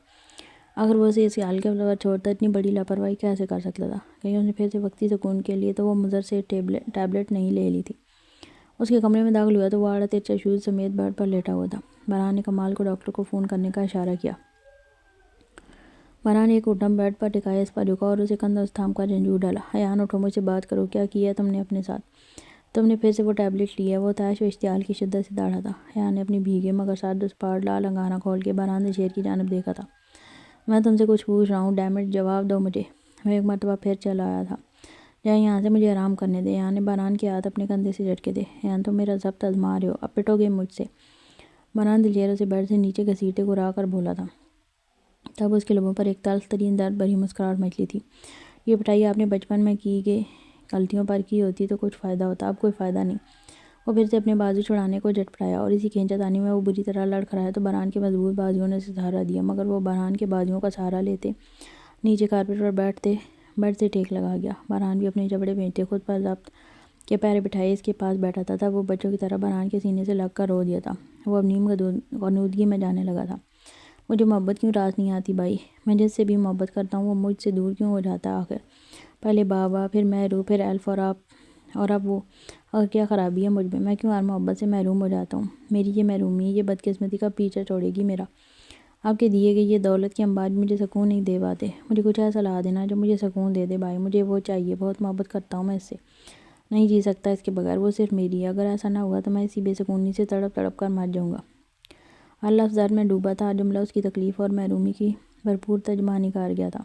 آخر وہ اسے اس حال کے پر چھوڑتا اتنی بڑی لاپرواہی کیسے کر سکتا تھا؟ کہیں اس نے پھر سے وقتی سکون کے لیے تو وہ مضر سے ٹیبلٹ نہیں لے لی تھی۔ اس کے کمرے میں داخل ہوا تو وہ آڑا ترچھا شوز سمیت بیڈ پر لیٹا ہوا تھا۔ بہرحال نے کمال کو ڈاکٹر کو فون کرنے کا اشارہ کیا۔ بہرحال نے ایک گھٹنا بیڈ پر ٹکایا، اس پر جھکا اور اسے کندھوں سے تھام کر جھنجھوڑ ڈالا۔ ایان اٹھو، مجھ سے بات کرو، کیا کیا ہے تم نے اپنے ساتھ؟ تم نے پھر سے وہ ٹیبلٹ لی ہے؟ وہ تیش و اشتعال کی شدت سے داڑھا تھا۔ ایان نے اپنی بھیگے مگر سرد و سپاٹ لال انگارہ کھول کے بہرحال دلشیر کی جانب دیکھا تھا۔ میں تم سے کچھ پوچھ رہا ہوں، ڈیمن اٹ، جواب دو مجھے۔ وہ ایک مرتبہ پھر چل آیا تھا۔ جائیں یہاں سے، مجھے آرام کرنے دے۔ ایان نے بہرحال کے ہاتھ اپنے کندھے سے جھٹکے دے۔ ایان تم میرا ضبط آزما رہے ہو، اب پٹو گے مجھ سے؟ بہرحال دلشیر اسے بیڈ سے نیچے گھسیٹے گھرا کر بولا تھا۔ تب اس کے لبوں پر ایک تلخ ترین درد بھری مسکراہٹ مچلی تھی۔ یہ پٹائی آپ نے بچپن میں کی گئے غلطیوں پر کی ہوتی تو کچھ فائدہ ہوتا، اب کوئی فائدہ نہیں۔ وہ پھر سے اپنے بازو چھڑانے کو جھٹ پڑایا اور اسی کھینچا تانی میں وہ بری طرح لڑکھڑایا تو بہرحال کے مضبوط بازوؤں نے اسے سہارا دیا، مگر وہ بہرحال کے بازوؤں کا سہارا لیتے نیچے کارپیٹ پر بیڈ سے ٹیک لگا گیا۔ بہرحال بھی اپنے جبڑے بھیجتے خود پر ضبط کے پیرے بٹھائے اس کے پاس بیٹھا تھا۔ تب وہ بچوں کی طرح بہرحال کے سینے سے لگ کر رو دیا تھا۔ وہ اب نیم غنودگی میں جانے لگا تھا۔ مجھے محبت کیوں راس نہیں آتی بھائی؟ میں جس سے بھی محبت کرتا ہوں وہ مجھ سے دور کیوں ہو جاتا ہے آخر؟ پہلے بابا، پھر مہرو، پھر ایلف اور اب وہ۔ اور کیا خرابی ہے مجھ میں؟ میں کیوں ہر محبت سے محروم ہو جاتا ہوں؟ میری یہ محرومی، یہ بدقسمتی کب پیچھا چھوڑے گی میرا؟ آپ کے دیے گئے یہ دولت کے انبار مجھے سکون نہیں دے پاتے۔ مجھے کچھ ایسا لا دینا جو مجھے سکون دے دے بھائی، مجھے وہ چاہیے، بہت محبت کرتا ہوں میں اس سے، نہیں جی سکتا اس کے بغیر، وہ صرف میری ہے۔ اگر ایسا نہ ہوا تو میں اسی بے سکونی سے تڑپ تڑپ کر مر جاؤں گا۔ ہر لفظ درد میں ڈوبا تھا، ہر جملہ اس کی تکلیف اور محرومی کی بھرپور ترجمانی کار گیا تھا۔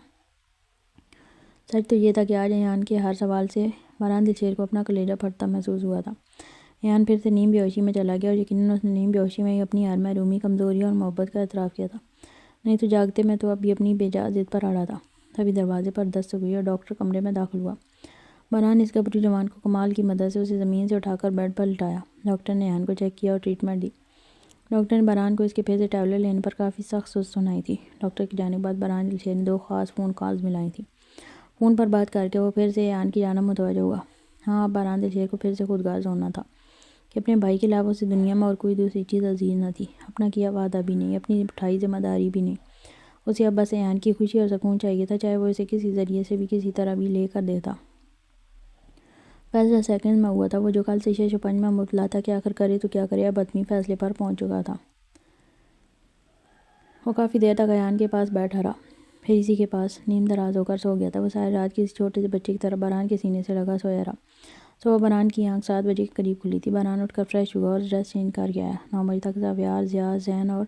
سچ تو یہ تھا کہ آج ایان کے ہر سوال سے بہرحال دلشیر کو اپنا کلیجہ پھٹتا محسوس ہوا تھا۔ ایان پھر سے نیم بے ہوشی میں چلا گیا اور یقیناً اس نے نیم بے ہوشی میں ہی اپنی ہر محرومی، کمزوری اور محبت کا اعتراف کیا تھا، نہیں تو جاگتے میں تو اب بھی اپنی بے جا ضد پر اڑا تھا۔ تبھی دروازے پر دستک ہوئی اور ڈاکٹر کمرے میں داخل ہوا۔ بہرحال اس گبری جوان کو کمال کی مدد سے اسے زمین سے اٹھا کر بیڈ پر لٹایا۔ ڈاکٹر نے ایان کو چیک کیا اور ٹریٹمنٹ دی۔ ڈاکٹر نے بہرحال کو اس کے پھر سے ٹیبلٹ لینے پر کافی سخت سست سنائی تھی۔ ڈاکٹر کی جانے کے بعد بہرحال دلشیر نے 2 خاص فون کالز ملائی تھیں۔ فون پر بات کر کے وہ پھر سے ایان کی جانب متوجہ ہوا۔ ہاں، اب بہرحال دلشیر کو پھر سے خودگرض ہونا تھا کہ اپنے بھائی کے علاوہ اسے دنیا میں اور کوئی دوسری چیز عزیز نہ تھی، اپنا کیا وعدہ بھی نہیں، اپنی اٹھائی ذمہ داری بھی نہیں۔ اسے اب بس ایان کی خوشی اور سکون چاہیے تھا، چاہے وہ اسے کسی ذریعے سے بھی کسی طرح بھی لے کر دیتا۔ فیصلہ سیکنڈز میں ہوا تھا۔ وہ جو کل سے شش و پنج میں مبتلا تھا کہ آخر کرے تو کیا کرے، اب حتمی فیصلے پر پہنچ چکا تھا۔ وہ کافی دیر تک ایان کے پاس بیٹھا رہا، پھر اسی کے پاس نیم دراز ہو کر سو گیا تھا۔ وہ ساری رات کسی چھوٹے سے بچے کی طرح بہرحال کے سینے سے لگا سویا رہا۔ صبح بہرحال کی آنکھ 7 بجے کے قریب کھلی تھی۔ بہرحال اٹھ کر فریش ہوا اور ڈریس چینج کر کے آیا۔ 9 بجے تک زاویار، ضیاء، زین اور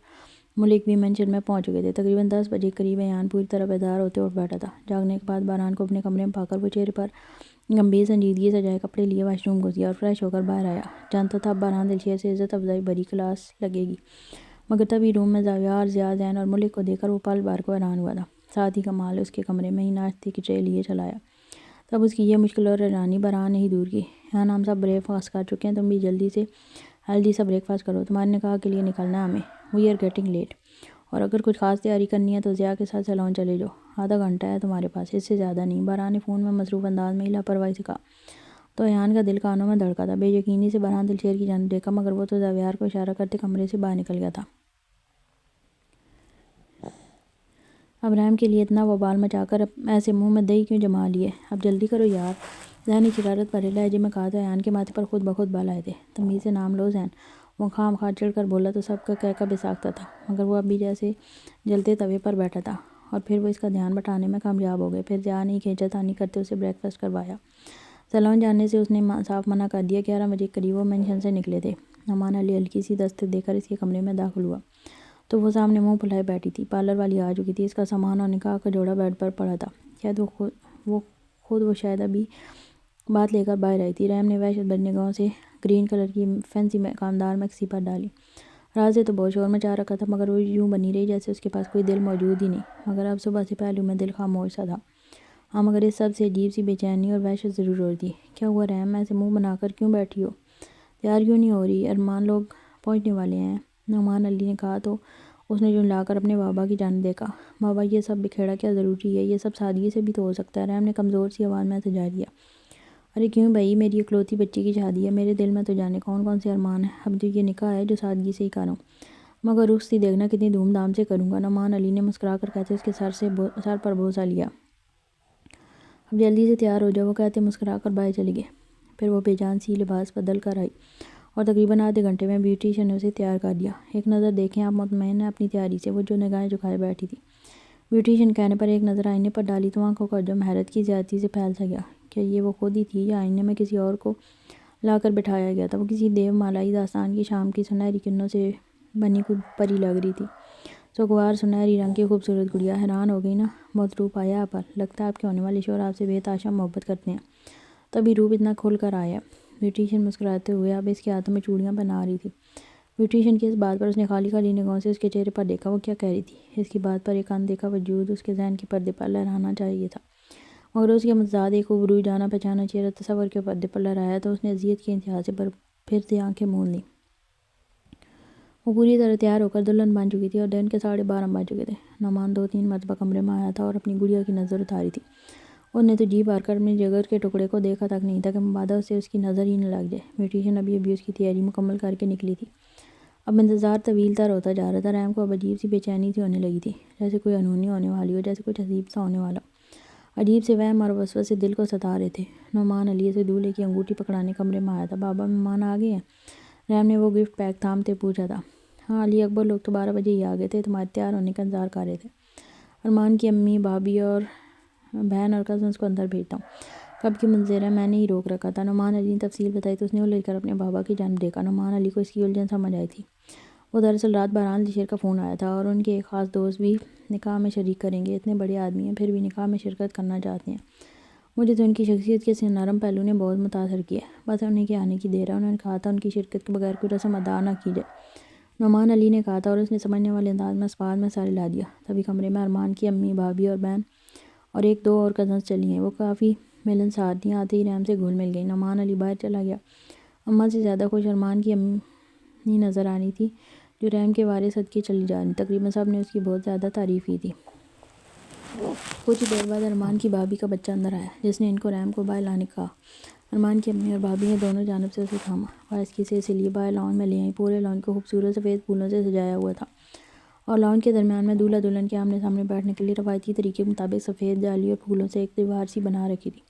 ملک بھی منزل میں پہنچ چکے تھے۔ تقریباً 10 بجے کے قریب ایان پوری طرح بیدار ہوتے اٹھ بیٹھا تھا۔ جاگنے کے بعد بہرحال کو اپنے کمرے میں پا کر وہ چہرے پر گمبھیر سنجیدگی سے سجائے کپڑے لیے واش روم گھس گیا اور فریش ہو کر باہر آیا۔ جانتا تھا اب بہرحال دلشیر سے عزت افزائی بھری کلاس لگے گی، مگر تبھی روم میں زاویار، ضیاء، زین اور ملک کو دیکھ کر وہ پل بھر کو حیران ہوا تھا۔ ساتھ ہی کمال اس کے کمرے میں ہی ناشتے کی ٹرے لیے چلا آیا۔ تب اس کی یہ مشکل اور حیرانی بہرحال نہیں دور کی۔ ایان، ہم سب بریک فاسٹ کر چکے ہیں، تم بھی جلدی سے ہیلدی سا بریک فاسٹ کرو، تمہارے نکاح کے لیے نکلنا ہے ہمیں، وی آر گیٹنگ لیٹ، اور اگر کچھ خاص تیاری کرنی ہے تو ضیاء کے ساتھ سیلون چلے جاؤ، آدھا گھنٹہ ہے تمہارے پاس، اس سے زیادہ نہیں۔ بہرحال نے فون میں مصروف انداز میں ہی لاپرواہی سے کہا تو ایان کا دل کانوں میں دھڑکا تھا۔ بے یقینی سے بہرحال دلشیر کی جانب دیکھا، مگر وہ تو زاویار کو اشارہ کرتے کمرے سے باہر نکل گیا تھا۔ اب رحم کے لیے اتنا وبال مچا کر ایسے منہ میں دہی کیوں جما لیے؟ اب جلدی کرو یار، زین نے شرارت بھرے لہجے میں کہا تو ایان کے ماتھے پر خود بخود بال آئے تھے۔ تمیز سے نام لو زین، وہ خواہ مخواہ چڑھ کر بولا تو سب کا کہکہ بے ساختہ تھا، مگر وہ اب بھی جیسے جلتے توے پر بیٹھا تھا۔ اور پھر وہ اس کا دھیان بٹھانے میں کامیاب ہو گئے۔ پھر ضیاء نے کھینچا تانی کرتے اسے بریک فاسٹ کروایا۔ سیلون جانے سے اس نے صاف منع کر دیا۔ 11 بجے کے قریب وہ مینشن سے نکلے تھے۔ نعمان علی ہلکی سی دستک دے کر اس کے کمرے میں داخل ہوا تو وہ سامنے منہ پھلائے بیٹھی تھی۔ پارلر والی آ چکی تھی، اس کا سامان اور نکاح کا جوڑا بیڈ پر پڑا تھا۔ شاید وہ شاید ابھی بات لے کر باہر آئی تھی۔ رحم نے وحشت بھری نگاہوں سے گرین کلر کی فینسی کامدار میکسی پر ڈالی۔ رات سے تو بہت شور مچا رکھا تھا، مگر وہ یوں بنی رہی جیسے اس کے پاس کوئی دل موجود ہی نہیں، مگر اب صبح سے پہلو میں دل خاموش سا تھا۔ ہاں مگر اس سب سے عجیب سی بے چینی اور وحشت ضرور ہوتی. کیا ہوا رحم، ایسے منہ بنا کر کیوں بیٹھی ہو؟ تیار کیوں نہیں ہو رہی؟ ارمان لوگ پہنچنے والے ہیں. نعمان علی نے کہا تو اس نے جھنجلا کر اپنے بابا کی جانب دیکھا. بابا یہ سب بکھیڑا کیا ضروری ہے؟ یہ سب سادگی سے بھی تو ہو سکتا ہے. رحم نے کمزور سی آواز میں سجا دیا. ارے کیوں بھائی، میری اکلوتی بچی کی شادی ہے. میرے دل میں تو جانے کون کون سے ارمان ہیں. اب جو یہ نکاح ہے جو سادگی سے ہی کروں، مگر رخصتی دیکھنا کتنی دھوم دھام سے کروں گا. نعمان علی نے مسکرا کر کہتے اس کے سر پر بوسہ لیا. اب جلدی سے تیار ہو جاؤ. وہ کہتے مسکرا کر باہر چلی گئے. پھر وہ بے جان سی لباس بدل کر آئی اور تقریباً آدھے گھنٹے میں بیوٹیشین نے اسے تیار کر دیا. ایک نظر دیکھیں آپ مطمئن ہیں اپنی تیاری سے؟ وہ جو نگاہیں جھکائے بیٹھی تھی. بیوٹیشین کہنے پر ایک نظر آئینے پر ڈالی تو آنکھوں کا جم حیرت کی زیادتی سے پھیل سا گیا. کیا یہ وہ خود ہی تھی یا آئینے میں کسی اور کو لا کر بٹھایا گیا تھا؟ وہ کسی دیو مالائی داستان کی شام کی سنہری کرنوں سے بنی کوئی پری لگ رہی تھی. سوگوار سنہری رنگ کی خوبصورت گڑیا. حیران ہو گئی نا؟ بہت روپ آیا آپ پر. لگتا ہے آپ کے ہونے والے شوہر آپ سے بے تحاشا محبت کرتے ہیں، تبھی روپ اتنا کھل کر آیا. بیوٹیشین مسکراتے ہوئے اب اس کے ہاتھوں میں چوڑیاں پہنا رہی تھی. بیوٹیشین کی اس بات پر اس نے خالی خالی نگاہوں سے اس کے چہرے پر دیکھا. وہ کیا کہہ رہی تھی؟ اس کی بات پر ایک اندیکھا وجود اس کے ذہن کے پردے پر لہرانا چاہیے تھا، مگر اس کے متضاد ایک خوبروئی جانا پہچانا چہرہ تصور کے پردے پر لہرایا تو اس نے اذیت کی انتہا سے پھر سے آنکھیں مون لیں. وہ پوری طرح تیار ہو کر دلہن بن چکی تھی اور دن کے 12:30 بج چکے تھے. نعمان 2-3 مرتبہ کمرے میں آیا تھا اور اپنی گڑیا کی نظر اتاری تھی. اس نے تو جی بھر کر اپنی جگر کے ٹکڑے کو دیکھا تک نہیں تھا کہ مبادا سے اس کی نظر ہی نہ لگ جائے. بیوٹیشین ابھی اس کی تیاری مکمل کر کے نکلی تھی. اب انتظار طویل تر ہوتا جا رہا تھا. رحم کو اب عجیب سی بے چینی سی ہونے لگی تھی، جیسے کوئی انہونی ہونے والی ہو، جیسے کچھ عجیب سا ہونے والا. عجیب سے وہم اور وسوسے دل کو ستا رہے تھے. نعمان علی سے دولہے کی انگوٹھی پکڑانے کمرے میں آیا تھا. بابا مہمان آ گئے ہیں؟ رحم نے وہ گفٹ پیک تھامتے پوچھا تھا. ہاں علی اکبر لوگ تو 12 بجے ہی آ گئے تھے. تمہارے تیار ہونے کا انتظار کر رہے تھے. ارمان کی امی، بھابھی اور بہن اور کزنس کو اندر بھیجتا ہوں. کب کی منظر ہے، میں نے ہی روک رکھا تھا. نعمان علی نے تفصیل بتائی تو اس نے الجھ کر اپنے بابا کی جانب دیکھا. نعمان علی کو اس کی الجھن سمجھ آئی تھی. وہ دراصل رات بہرام دلشیر کا فون آیا تھا اور ان کے ایک خاص دوست بھی نکاح میں شریک کریں گے. اتنے بڑے آدمی ہیں پھر بھی نکاح میں شرکت کرنا چاہتے ہیں. مجھے تو ان کی شخصیت کے اس نرم پہلو نے بہت متاثر کیا ہے. بس انہیں کے آنے کی دیر ہے. انہوں نے کہا تھا ان کی شرکت کے بغیر کوئی رسم ادا نہ کی جائے. نعمان علی نے کہا تھا اور اس نے سمجھنے والے انداز میں اسفاد میں سر ہلا دیا. تبھی کمرے میں ارمان کی امی، بھابھی اور بہن اور 1-2 اور کزنس چلی ہیں. وہ کافی ملنسار تھیں. آتے ہی رحم سے گھل مل گئی. نعمان علی باہر چلا گیا. اماں سے زیادہ خوش ارمان کی امی نظر آنی تھی جو رحم کے وارے صدقے چلی جا رہی. تقریباً سب نے اس کی بہت زیادہ تعریف کی تھی. کچھ دیر بعد ارمان کی بھابھی کا بچہ اندر آیا جس نے ان کو رحم کو باہر لانے کہا. ارمان کی امی اور بھابھی نے دونوں جانب سے اسے تھاما. بائسکی سے اسے لیے باہر لان میں لے آئیں. پورے لان کو خوبصورت سفید پھولوں سے سجایا ہوا تھا اور لان کے درمیان میں دولہا دلہن کے آمنے سامنے بیٹھنے کے لیے روایتی طریقے کے مطابق سفید جالی اور پھولوں سے ایک دیوار سی بنا رکھی تھی.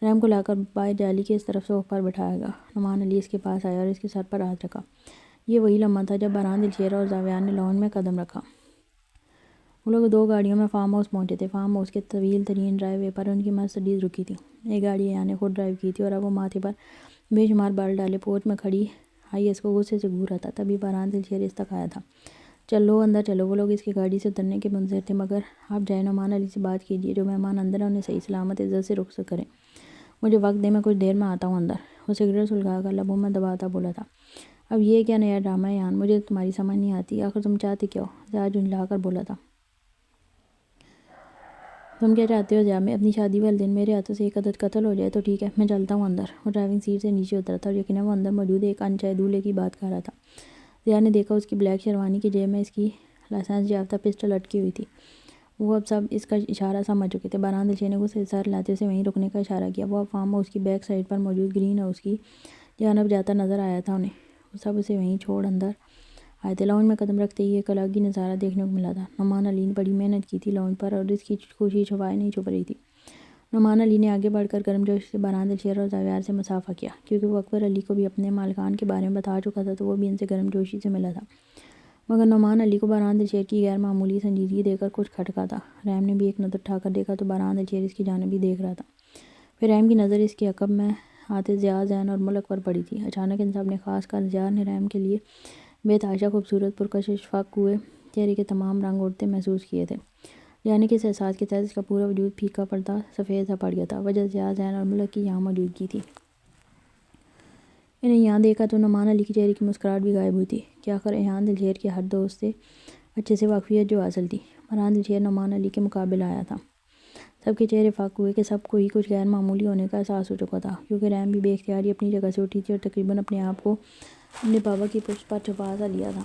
رحم کو لا کر باہر جالی کے اس طرف صوف پر بٹھایا گیا. نعمان علی اس کے پاس آیا اور اس کے سر پر ہاتھ رکھا. یہ وہی لمحہ تھا جب بہرام دلشیر اور زاویار نے لان میں قدم رکھا. وہ لوگ 2 گاڑیوں میں فارم ہاؤس پہنچے تھے. فارم ہاؤس کے طویل ترین ڈرائیو وے پر ان کی مرسڈیز رکی تھی. ایک گاڑی ایان نے خود ڈرائیو کی تھی اور اب وہ ماتھے پر بے شمار بال ڈالے پورچ میں کھڑی آئی ایس کو غصے سے گھور رہا تھا. تبھی بہرام دلشیر اس تک آیا تھا. چلو اندر چلو. وہ لوگ اس کی گاڑی سے اترنے کے منتظر تھے. مگر آپ جائیں، نعمان علی سے بات کیجیے. جو مہمان اندر ہیں انہیں صحیح سلامت عزت سے رخصت کریں. مجھے وقت دیں، میں کچھ دیر میں آتا ہوں اندر. وہ سگریٹ سلگا کر لبوں میں دباتا بولا تھا. اب یہ کیا نیا ڈرامہ ہے ایان؟ مجھے تمہاری سمجھ نہیں آتی. آخر تم چاہتے کیا ہو؟ زیاد جھنجلا کر بولا تھا. تم کیا چاہتے ہو زیاد؟ میں اپنی شادی والے دن میرے ہاتھوں سے ایک عدد قتل ہو جائے تو ٹھیک ہے. میں چلتا ہوں اندر. وہ ڈرائیونگ سیٹ سے نیچے اترا تھا اور یقیناً وہ اندر موجود ایک انچاہے دولہے کی بات کر رہا تھا. زیاد نے دیکھا اس کی بلیک شیروانی کی جیب میں اس کی لائسنس یافتہ پسٹل اٹکی ہوئی تھی. وہ اب سب اس کا اشارہ سمجھ چکے تھے. بہرام دلشیر نے غصے سے سر ہلاتے اسے وہیں رکنے کا اشارہ کیا. وہ اب فارم ہاؤس کی بیک سائڈ پر موجود گرین ہاؤس کی جانب جاتا نظر آیا تھا انہیں. وہ سب اسے وہیں چھوڑ اندر آئے تھے. لاؤنج میں قدم رکھتے ہی ایک الگ ہی نظارہ دیکھنے کو ملا تھا. نعمان علی نے بڑی محنت کی تھی لاؤنج پر اور اس کی خوشی چھپائے نہیں چھپ رہی تھی. نعمان علی نے آگے بڑھ کر گرم جوشی سے بہرام دلشیر اور زاویار سے مصافحہ کیا. کیونکہ وہ اکبر علی کو بھی اپنے مالکان کے بارے میں بتا چکا تھا تو وہ بھی ان سے گرم جوشی سے ملا تھا. مگر نعمان علی کو بہرام دلشیر کی غیر معمولی سنجیدگی دیکھ کر کچھ کھٹکا تھا. رحم نے بھی ایک نظر اٹھا کر دیکھا تو بہرام دلشیر اس کی جانب ہی دیکھ رہا تھا. پھر رحم کی نظر اس کے عقب میں آتے ضیاء، زین اور ملک پر پڑی تھی. اچانک ان سب نے، خاص کر ضیاء نے، رحم کے لیے بے تحاشا خوبصورت پرکشش فک ہوئے چہرے کے تمام رنگ اڑتے محسوس کیے تھے. یعنی کہ اس احساس کے تحت اس کا پورا وجود پھیکا پڑتا سفید سا پڑ گیا تھا. وجہ ضیاء، زین اور ملک کی یہاں موجودگی تھی. انہیں یہاں دیکھا تو نعمان علی کے چہرے کی مسکراہٹ بھی غائب ہوئی تھی کہ آخر ایان دلشیر کے ہر دوست سے اچھے سے واقفیت جو حاصل تھی. بہرام دلشیر نعمان علی کے مقابل آیا تھا. سب کے چہرے فاق ہوئے کہ سب کو ہی کچھ غیر معمولی ہونے کا احساس ہو چکا تھا، کیونکہ رحم بھی بے اختیاری اپنی جگہ سے اٹھی تھی اور تقریباً اپنے آپ کو اپنے بابا کی پشت پر چھپا سا لیا تھا۔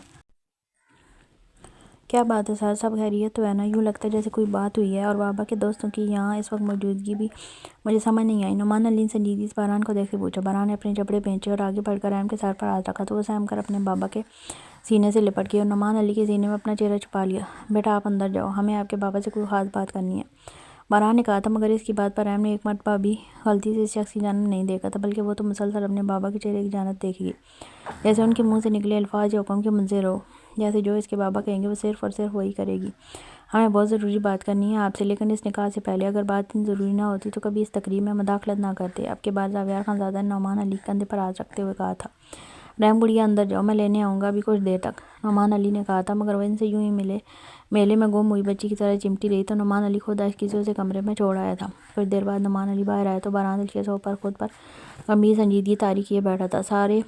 کیا بات ہے سر، سب خیریت تو ہے نا؟ یوں لگتا ہے جیسے کوئی بات ہوئی ہے، اور بابا کے دوستوں کی یہاں اس وقت موجودگی بھی مجھے سمجھ نہیں آئی۔ نعمان علی نے سنجیدگی سے باران کو دیکھ کے پوچھا۔ باران نے اپنے جبڑے بھینچے اور آگے بڑھ کر رحم کے سر پر ہاتھ رکھا تو وہ سہم کر اپنے بابا کے سینے سے لپٹ گئی اور نعمان علی کے سینے میں اپنا چہرہ چھپا لیا۔ بیٹا آپ اندر جاؤ، ہمیں آپ کے بابا سے کوئی خاص بات کرنی ہے، باران نے کہا تھا، مگر اس کی بات پر رحم نے ایک مرتبہ بھی غلطی سے اس شخص کی جانب نہیں دیکھا تھا، بلکہ وہ تو مسلسل اپنے بابا کے چہرے کی جانب دیکھے گی، جیسے ان کے منہ سے نکلے الفاظ یا حکم کے منتظر ہو، جیسے جو اس کے بابا کہیں گے وہ صرف اور صرف وہی کرے گی۔ ہمیں بہت ضروری بات کرنی ہے آپ سے، لیکن اس نکاح سے پہلے اگر بات اتنی ضروری نہ ہوتی تو کبھی اس تقریب میں مداخلت نہ کرتے۔ اب کے بعد زاویار خانزادہ نے نعمان علی کے کندھے پر ہاتھ رکھتے ہوئے کہا تھا۔ رحم گڑیا اندر جاؤ، میں لینے آؤں گا ابھی کچھ دیر تک، نعمان علی نے کہا تھا، مگر وہ ان سے یوں ہی میلے میں گم ہوئی بچی کی طرح چمٹی رہی تو نعمان علی خود آہستگی سے اسے کمرے میں چھوڑ آیا تھا۔ کچھ دیر بعد نعمان علی باہر آئے تو باران دلچیر سے اوپر خود پر گمبھیر سنجیدگی طاری کیے بیٹھا تھا۔ سارے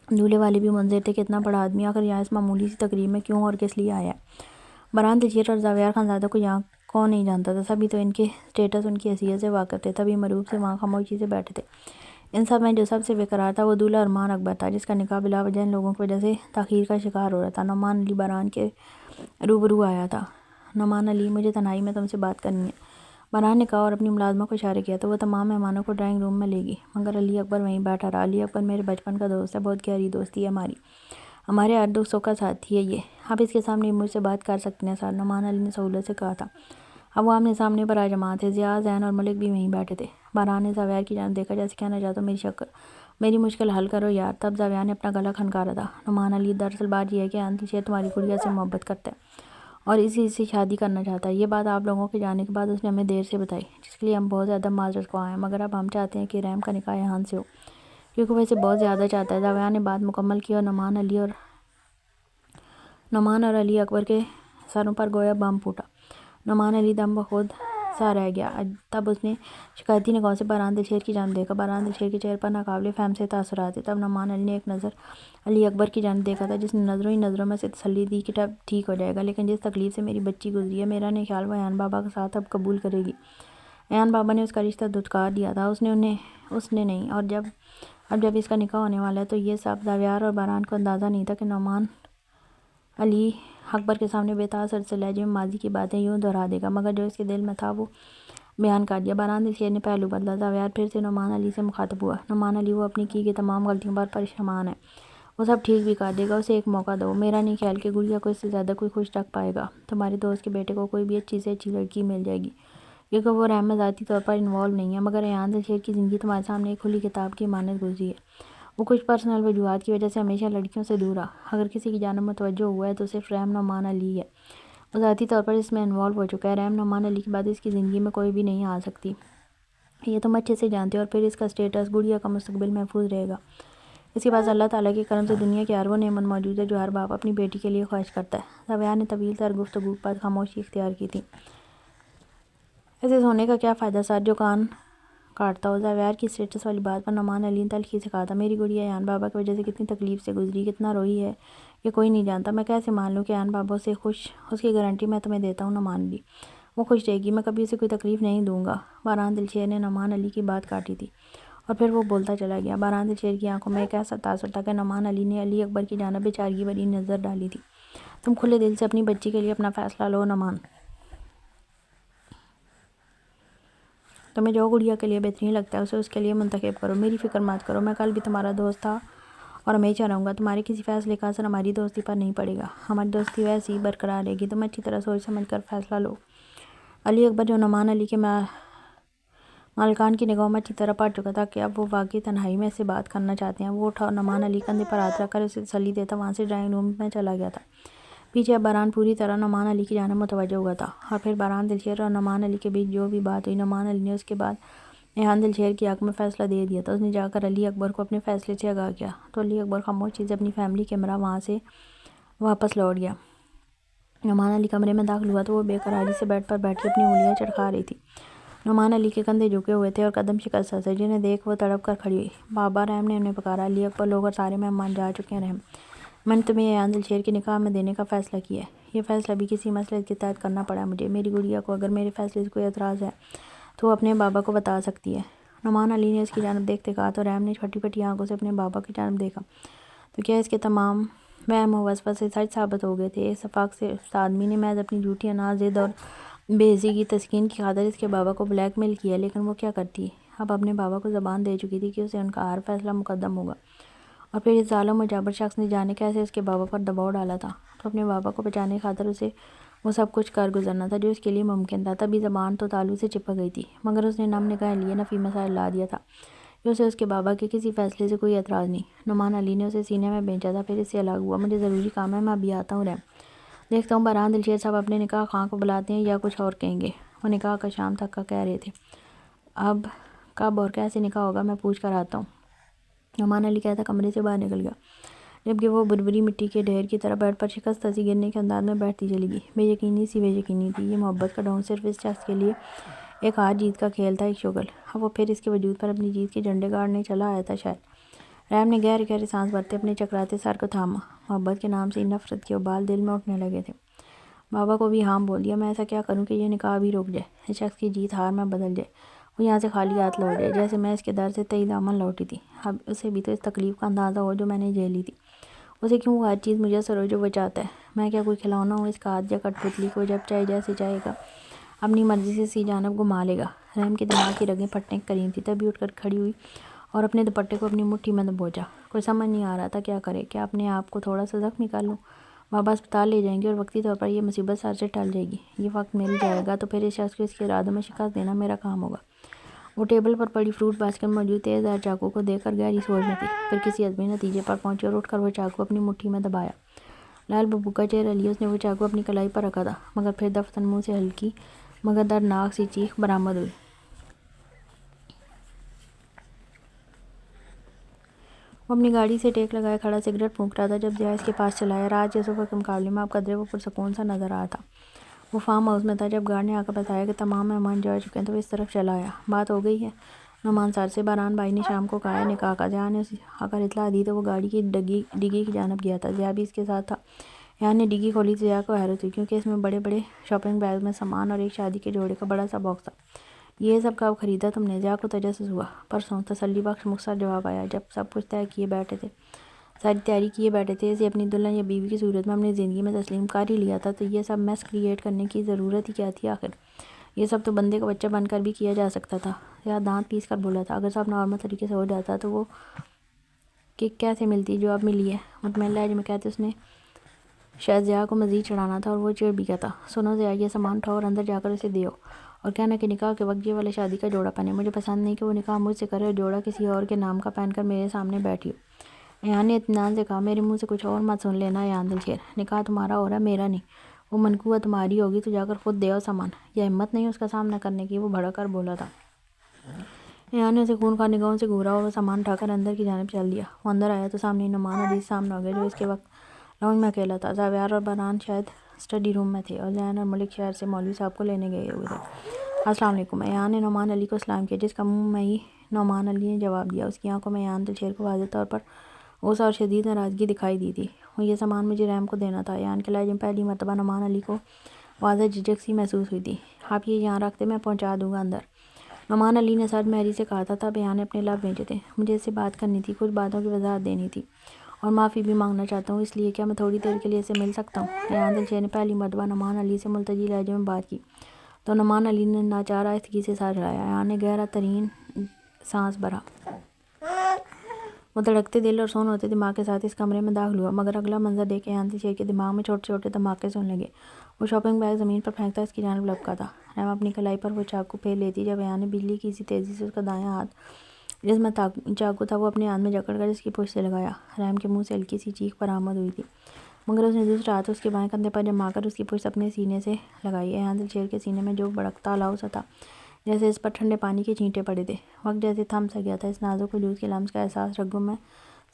دولہے والے بھی منظر تھے کہ اتنا بڑا آدمی آخر یہاں اس معمولی سی تقریب میں کیوں اور کس لیے آیا ہے۔ باران دلچیر اور زاویار خانزادہ کو یہاں کون نہیں جانتا تھا، سبھی تو ان کے سٹیٹس، ان کی حیثیت سے واقف تھے، تبھی مروب سے وہاں خاموشی سے بیٹھے تھے۔ ان سب میں جو سب سے بے قرار تھا وہ دولہا ارمان اکبر تھا، جس کا نکاح بلا وجہ ان لوگوں کی وجہ سے تاخیر کا شکار ہو رہا تھا۔ نعمان علی باران کے روبرو آیا تھا۔ نعمان علی، مجھے تنہائی میں تم سے بات کرنی ہے، باران نے کہا اور اپنی ملازمہ کو اشارہ کیا تو وہ تمام مہمانوں کو ڈرائنگ روم میں لے گئی، مگر علی اکبر وہیں بیٹھا رہا۔ علی اکبر میرے بچپن کا دوست ہے، بہت گہری دوستی ہے ہمارے ہر دکھ سکھ کا ساتھی ہے یہ، آپ اس کے سامنے مجھ سے بات کر سکتے ہیں سر، نعمان علی نے سہولت سے کہا تھا۔ اب وہ آمنے سامنے پر جمع تھے، ضیاء، زین اور ملک بھی وہیں بیٹھے تھے۔ باران نے زاویار کی جانب دیکھا جیسے کہنا چاہتا میری مشکل حل کرو یار۔ تب زاویار نے اپنا گلا کھنکارا تھا۔ نعمان علی، دراصل بات یہ ہے کہ انتل شیر تمہاری گڑیا سے محبت کرتا ہے اور اسی سے شادی کرنا چاہتا ہے۔ یہ بات آپ لوگوں کے جانے کے بعد اس نے ہمیں دیر سے بتائی، جس کے لیے ہم بہت زیادہ معذرت خواہ ہیں، مگر اب ہم چاہتے ہیں کہ رحم کا نکاح یہاں سے ہو، کیونکہ وہ اسے بہت زیادہ چاہتا ہے۔ زاویار نے بات مکمل کی اور نعمان اور علی اکبر کے سروں پر گویا بم پھوٹا۔ نعمان علی دم بخود سا رہ گیا۔ تب اس نے شکایتی نگاہوں سے باران دلشیر کی جانب دیکھا۔ باران دلشیر کے چہرے پر ناقابل فہم سے تاثرات تھے۔ تب نعمان علی نے ایک نظر علی اکبر کی جانب دیکھا تھا، جس نے نظروں ہی نظروں میں سے تسلی دی کہ اب ٹھیک ہو جائے گا، لیکن جس تکلیف سے میری بچی گزری ہے، میرا نہیں خیال وہ ایان بابا کا ساتھ اب قبول کرے گی۔ ایان بابا نے اس کا رشتہ دھتکار دیا تھا، اس نے نہیں، اور اب جب اس کا نکاح ہونے والا ہے تو یہ سب زاویار اور باران کو اندازہ نہیں تھا کہ نعمان علی اکبر کے سامنے بے تاثر سے لہجے میں ماضی کی باتیں یوں دہرا دے گا، مگر جو اس کے دل میں تھا وہ بیان کر دیا۔ باران دلشیر نے پہلو بدلا۔ زاویار پھر سے نعمان علی سے مخاطب ہوا۔ نعمان علی، وہ اپنی کی تمام غلطیوں پر پشیمان ہے، وہ سب ٹھیک بھی کر دے گا، اسے ایک موقع دو۔ میرا نہیں خیال کہ گڑیا کو اس سے زیادہ کوئی خوش رکھ پائے گا۔ تمہارے دوست کے بیٹے کو کوئی بھی اچھی سے اچھی لڑکی مل جائے گی، کیونکہ وہ رحم میں ذاتی طور پر انوالو نہیں ہے، مگر ایان دلشیر کی زندگی تمہارے سامنے ایک کھلی کتاب کی مانند گزری ہے۔ وہ کچھ پرسنل وجوہات کی وجہ سے ہمیشہ لڑکیوں سے دور رہا، اگر کسی کی جانب متوجہ ہوا ہے تو صرف رحم نعمان علی ہے، وہ ذاتی طور پر اس میں انوالو ہو چکا ہے، رحم نعمان علی کے بعد اس کی زندگی میں کوئی بھی نہیں آ سکتی، یہ تم اچھے سے جانتے ہو، اور پھر اس کا سٹیٹس، گڑیا کا مستقبل محفوظ رہے گا۔ اس کے بعد اللہ تعالیٰ کے کرم سے دنیا کی ہر وہ نعمت موجود ہے جو ہر باپ اپنی بیٹی کے لیے خواہش کرتا ہے۔ زاویار نے طویل تر گفتگو کے بعد خاموشی اختیار کی تھی۔ ایسے سونے کا کیا فائدہ سر جو کان کاٹتا ہو؟ زاویار کی سٹیٹس والی بات پر نعمان علی نے تلخی سے کہا تھا، میری گڑیا ایان بابا کی وجہ سے کتنی تکلیف سے گزری، کتنا روئی ہے، یہ کوئی نہیں جانتا، میں کیسے مان لوں کہ ایان بابا سے خوش، اس کی گارنٹی میں تمہیں دیتا ہوں نعمان علی، وہ خوش رہے گی، میں کبھی اسے کوئی تکلیف نہیں دوں گا۔ باران دلشیر نے نعمان علی کی بات کاٹی تھی اور پھر وہ بولتا چلا گیا۔ باران دلشیر کی آنکھوں میں ایک ایسا تاثر تھا کہ نعمان علی نے علی اکبر کی جانب بیچارگی بھری نظر ڈالی تھی۔ تم کھلے دل سے اپنی بچی کے لیے اپنا فیصلہ لو نعمان، تمہیں جو گڑیا کے لیے بہترین لگتا ہے اسے اس کے لیے منتخب کرو، میری فکر مت کرو، میں کل بھی تمہارا دوست تھا اور ہمیشہ رہوں گا، تمہارے کسی فیصلے کا اثر ہماری دوستی پر نہیں پڑے گا، ہماری دوستی ویسے ہی برقرار رہے گی، تم اچھی طرح سوچ سمجھ کر فیصلہ لو۔ علی اکبر، جو نعمان علی کے مالکان کی نگاہوں میں اچھی طرح پڑ چکا تھا کہ اب وہ واقعی تنہائی میں اس سے بات کرنا چاہتے ہیں، وہ اٹھا اور نعمان علی کندھے پر ہاتھ رکھ کر اسے تسلی دیتا وہاں سے ڈرائنگ روم میں چلا گیا تھا۔ پیچھے اب باران پوری طرح نعمان علی کی جانب متوجہ ہوا تھا، اور پھر باران دلشیر اور نعمان علی کے بیچ جو بھی بات ہوئی، نعمان علی نے اس کے بعد ایان دلشیر کی حق میں فیصلہ دے دیا تھا۔ اس نے جا کر علی اکبر کو اپنے فیصلے سے آگاہ کیا تو علی اکبر خاموشی سے اپنی فیملی کے ہمراہ وہاں سے واپس لوٹ گیا۔ نعمان علی کمرے میں داخل ہوا تو وہ بے قراری سے بیڈ پر بیٹھی اپنی انگلیاں چرخا رہی تھی۔ نعمان علی کے کندھے جھکے ہوئے تھے اور قدم شکستہ تھے، جنہیں دیکھ وہ تڑپ کر کھڑی ہوئی۔ بابا، رحم نے انہیں پکارا۔ علی اکبر، لوگ اور سارے مہمان جا چکے ہیں رحم، میں نے تمہیں ایان دلشیر کے نکاح میں دینے کا فیصلہ کیا ہے۔ یہ فیصلہ بھی کسی مسئلے کے تحت کرنا پڑا مجھے۔ میری گڑیا کو اگر میرے فیصلے سے کوئی اعتراض ہے تو وہ اپنے بابا کو بتا سکتی ہے۔ نعمان علی نے اس کی جانب دیکھتے کہا تو رحم نے پھٹی پھٹی آنکھوں سے اپنے بابا کی جانب دیکھا۔ تو کیا اس کے تمام وہم و وسوسے سچ ثابت ہو گئے تھے؟ اس اتفاق سے اس آدمی نے محض اپنی جھوٹی انا، ضد اور بے عزتی کی تسکین کی خاطر اس کے بابا کو بلیک میل کیا، لیکن وہ کیا کرتی؟ اب اپنے بابا کو زبان دے چکی تھی کہ اسے ان کا ہر فیصلہ مقدم ہوگا، اور پھر اس ظالم و جابر شخص نے جانے کیسے اس کے بابا پر دباؤ ڈالا تھا، تو اپنے بابا کو بچانے کی خاطر اسے وہ سب کچھ کر گزرنا تھا جو اس کے لیے ممکن تھا۔ تبھی زبان تو تالو سے چپک گئی تھی، مگر اس نے نم نگاہیں لیے نفی مسائل لا دیا تھا کہ اسے اس کے بابا کے کسی فیصلے سے کوئی اعتراض نہیں۔ نعمان علی نے اسے سینے میں بھینچا تھا، پھر اس سے الگ ہوا۔ مجھے ضروری کام ہے، میں ابھی آتا ہوں رحم۔ دیکھتا ہوں برہان دلشیر صاحب اپنے نکاح خواں کو بلاتے ہیں یا کچھ اور کہیں گے۔ وہ نکاح کا شام تک کا کہہ رہے تھے۔ اب کب اور کیسے نکاح ہوگا میں پوچھ کر آتا ہوں۔ نعمان علی کہتا کمرے سے باہر نکل گیا، جبکہ وہ بربری مٹی کے ڈھیر کی طرح بیڈ پر شکستہ سی گرنے کے انداز میں بیٹھتی چلی گئی۔ بے یقینی سی بے یقینی تھی۔ یہ محبت کا ڈھونگ صرف اس شخص کے لیے ایک ہار جیت کا کھیل تھا، ایک شغل۔ اب وہ پھر اس کے وجود پر اپنی جیت کے جھنڈے گاڑنے چلا آیا تھا شاید۔ رحم نے گہری گہری سانس بھرتے اپنے چکراتے سر کو تھاما۔ محبت کے نام سے نفرت کے ابال دل میں اٹھنے لگے تھے۔ بابا کو بھی ہاں بول دیا، میں ایسا کیا کروں کہ یہ نکاح بھی رک جائے، اس شخص کی جیت ہار میں بدل جائے، وہ یہاں سے خالی ہاتھ لوٹ جائے، جیسے میں اس کے در سے تہی دامن لوٹی تھی۔ اب اسے بھی تو اس تکلیف کا اندازہ ہو جو میں نے جھیلی تھی۔ اسے کیوں وہ ہر چیز میسر ہو جو وہ چاہتا ہے؟ میں کیا کوئی کھلونا ہوں اس کا ہاتھ یا کٹ پتلی کو جب چاہے جیسے چاہے گا اپنی مرضی سے اسی جانب گھما لے گا؟ رحم کے دماغ کی رگیں پھٹنے کے قریب تھی، تبھی اٹھ کر کھڑی ہوئی اور اپنے دوپٹے کو اپنی مٹھی میں دبوچا۔ کوئی سمجھ نہیں آ رہا تھا کیا کرے، کیا اپنے آپ کو تھوڑا سا زخمی کر لوں؟ بابا اسپتال لے جائیں گے اور وقتی طور پر یہ مصیبت سر سے ٹل جائے گی، یہ وقت مل جائے گا تو پھر اس شخص کو اس کے ارادوں میں شکست دینا میرا کام ہوگا۔ وہ ٹیبل پر پڑی فروٹ باسکٹ میں موجود تیز دھار چاقو کو دیکھ کر گہری سوچ میں تھی، پھر کسی عزمی نتیجے پر پہنچی اور اٹھ کر وہ چاقو اپنی مٹھی میں دبایا۔ لال ببو کا چہرہ لیے اس نے وہ چاقو اپنی کلائی پر رکھا تھا، مگر پھر دفتن منہ سے ہلکی مگر دردناک سی چیخ برآمد ہوئی۔ وہ اپنی گاڑی سے ٹیک لگائے کھڑا سگریٹ پھونک رہا تھا جب ضیاء اس کے پاس چلا آیا۔ راحت یوسف کے مقابلے میں اب قدرے وہ پرسکون سا نظر آ رہا تھا۔ وہ فارم ہاؤس میں تھا۔ جب گارڈ نے آ کر بتایا کہ تمام مہمان جا چکے ہیں تو وہ اس طرف چلا آیا۔ بات ہو گئی ہے؟ نعمان سر سے بہران بھائی نے شام کو کہا ہے نکاح کا۔ ضیاء نے اسے آ کر اطلاع دی تو وہ گاڑی کی ڈگی کی جانب گیا تھا۔ ضیاء بھی اس کے ساتھ تھا۔ ایان نے ڈگی کھولی تو ضیاء کو حیرت ہوئی، کیونکہ اس میں بڑے بڑے شاپنگ بیگ میں سامان اور ایک شادی کے جوڑے کا بڑا سا باکس تھا۔ یہ سب کب خریدا تم نے؟ ضیاء کو تجسس ہوا۔ پرسوں، تسلی بخش مختصر جواب آیا، جب سب کچھ طے کیے بیٹھے تھے، ساری تیاری کیے بیٹھے تھے، اسے اپنی دلہن یا بیوی کی صورت میں اپنی زندگی میں تسلیم کر ہی لیا تھا، تو یہ سب میس کریٹ کرنے کی ضرورت ہی کیا تھی آخر؟ یہ سب تو بندے کا بچہ بن کر بھی کیا جا سکتا تھا۔ ضیاء دانت پیس کر بولا تھا، اگر سب نارمل طریقے سے ہو جاتا تو وہ کک کیسے ملتی جو اب ملی ہے؟ مطمئن لہجے میں کہتے اس نے شاید ضیاء کو مزید چڑھانا تھا اور وہ چڑ بھی گیا تھا۔ سنو ضیاء، یہ سامان اٹھاؤ اور اندر جا کر اسے دیو، اور کہنا کہ نکاح کے وقت یہ والا شادی کا جوڑا پہنے۔ مجھے پسند نہیں کہ وہ نکاح مجھ سے کرے اور جوڑا کسی اور کے نام کا پہن کر میرے سامنے بیٹھی ہو۔ ایان نے اطمینان سے کہا، میرے منہ سے کچھ اور مت سن لینا ایان دلشیر، نکاح تمہارا ہو رہا ہے، میرا نہیں۔ وہ منقوہ تمہاری ہوگی تو جا کر خود دے آؤ سامان۔ یا ہمت نہیں اس کا سامنا کرنے کی؟ وہ بھڑک کر بولا تھا۔ ایان نے اسے خونخوار نگاہوں سے گھورا اور وہ سامان اٹھا کر اندر کی جانب چل دیا۔ وہ اندر آیا تو سامنے نعمان علی سامنے ہو گیا، جو اس کے وقت لاؤنج میں اکیلا تھا۔ زاویار اور بہران شاید اسٹڈی روم میں تھے، اور زین اور ملک شہر سے مولوی صاحب کو لینے گئے ہوئے تھے۔ السلام علیکم۔ ایان نے نعمان علی کو سلام کیا، جس کا منہ میں ہی نعمان علی نے جواب دیا۔ اس کی آنکھوں میں ایان دلشیر کو واضح طور پر غصہ اور شدید ناراضگی دکھائی دی تھی۔ وہ یہ سامان مجھے رحم کو دینا تھا۔ ایان کے لہجے میں پہلی مرتبہ نعمان علی کو واضح جھجک سی محسوس ہوئی تھی۔ آپ یہ یہاں رکھ دیں، میں پہنچا دوں گا اندر۔ نعمان علی نے سرد مہری سے کہا تھا، تب ایان نے اپنے لب بھینچے تھے۔ مجھے اس سے بات کرنی تھی، کچھ باتوں کی وضاحت دینی تھی، اور معافی بھی مانگنا چاہتا ہوں، اس لیے کیا میں تھوڑی دیر کے لیے اسے مل سکتا ہوں؟ ایان دلشیر نے پہلی مرتبہ نعمان علی سے ملتجی لہجے میں بات کی تو نعمان علی نے ناچار آہستگی سے سر ہلایا۔ ایان نے گہرا ترین سانس بھرا۔ وہ دھڑکتے دل اور سون ہوتے دماغ کے ساتھ اس کمرے میں داخل ہوا، مگر اگلا منظر دیکھ ایان دلشیر کے دماغ میں چھوٹے چھوٹے دھماکے سے ہونے لگے۔ وہ شاپنگ بیگ زمین پر پھینکتا اس کی جانب لپکا تھا۔ رحم اپنی کلائی پر وہ چاقو پھیر لیتی جب ایان نے بجلی کی سی تیزی سے اس کا دایاں ہاتھ جس میں چاقو تھا وہ اپنے ہاتھ میں جکڑ کر اس کی پشت سے لگایا۔ رحم کے منہ سے ہلکی سی چیخ برآمد ہوئی تھی، مگر اس نے دوسرا ہاتھ اس کے بائیں کندھے پر جما کر اس کی پشت اپنے سینے سے لگائی۔ ایان دلشیر کے سینے میں جو بھڑکتا الاؤ سا تھا، جیسے اس پر ٹھنڈے پانی کے چھینٹے پڑے تھے۔ وقت جیسے تھم سا گیا تھا۔ اس نازک وجود کے لمس کا احساس رگوں میں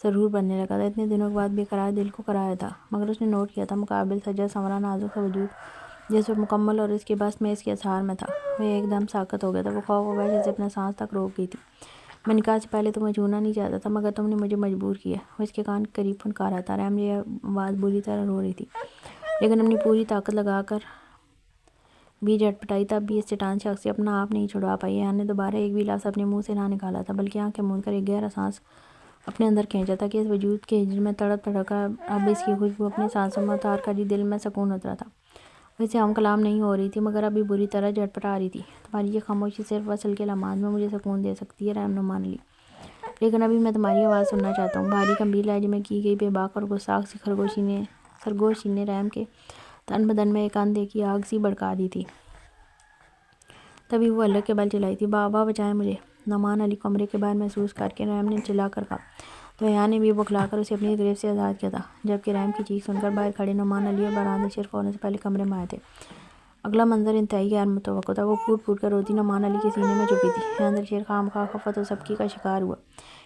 سرور بننے لگا تھا۔ اتنے دنوں کے بعد بے قرار دل کو قرار تھا، مگر اس نے نوٹ کیا تھا مقابل سجا سنورا نازک سا وجود جس پر مکمل اور اس کے بس میں اس کے اظہار میں تھا، وہ ایک دم ساکت ہو گیا تھا۔ وہ خوف و وحشت سے اپنا سانس تک روک گئی تھی۔ میں نکاح سے پہلے تمہیں چھونا نہیں چاہتا تھا مگر تم نے مجھے مجبور کیا۔ وہ اس کے کان کے قریب پھنکارا تھا۔ رحم کی آواز بری طرح رو رہی تھی لیکن اپنی پوری طاقت لگا کر بھی جھٹپٹائی تب بھی اس چٹان شخص سے اپنا آپ نہیں چھڑوا پائی۔ ایان نے دوبارہ ایک بھی لفظ اپنے منہ سے نہ نکالا تھا بلکہ آنکھیں موند کر ایک گہرا سانس اپنے اندر کھینچا تھا کہ اس وجود کے ہجر میں تڑپ تڑپ کر اب اس کی خوشبو اپنے سانسوں میں اتار کر ہی دل میں سکون اترا تھا۔ وہ اس سے ہم کلام نہیں ہو رہی تھی مگر ابھی بری طرح جھٹپٹا رہی تھی۔ تمہاری یہ خاموشی صرف وصل کے لمحات میں مجھے سکون دے سکتی ہے رحم نعمان علی، لیکن ابھی میں تمہاری آواز سننا چاہتا ہوں۔ بھاری گمبھیر لہجے میں کی گئی بے باک اور گستاخ سی سرگوشی نے رحم کے تن بدن میں ایک اندھے کی آگ سی بھڑکا دی تھی۔ تبھی وہ اللہ کے بل چلائی تھی۔ بابا بچائیں مجھے، نعمان علی کمرے کے باہر محسوس کر کے رحم نے چلا کر کہا تو ایان نے بھی بکھلا کر اسے اپنی گرفت سے آزاد کیا تھا، جبکہ رحم کی چیخ سن کر باہر کھڑے نعمان علی اور بارہان دلشیر فوراً سے پہلے کمرے میں آئے تھے۔ اگلا منظر انتہائی غیر متوقع تھا۔ وہ پھوٹ پھوٹ کر روتی نعمان علی کے سینے میں چھپی تھی۔ ایان دلشیر خواہ مخواہ خفت و سبکی کا شکار ہوا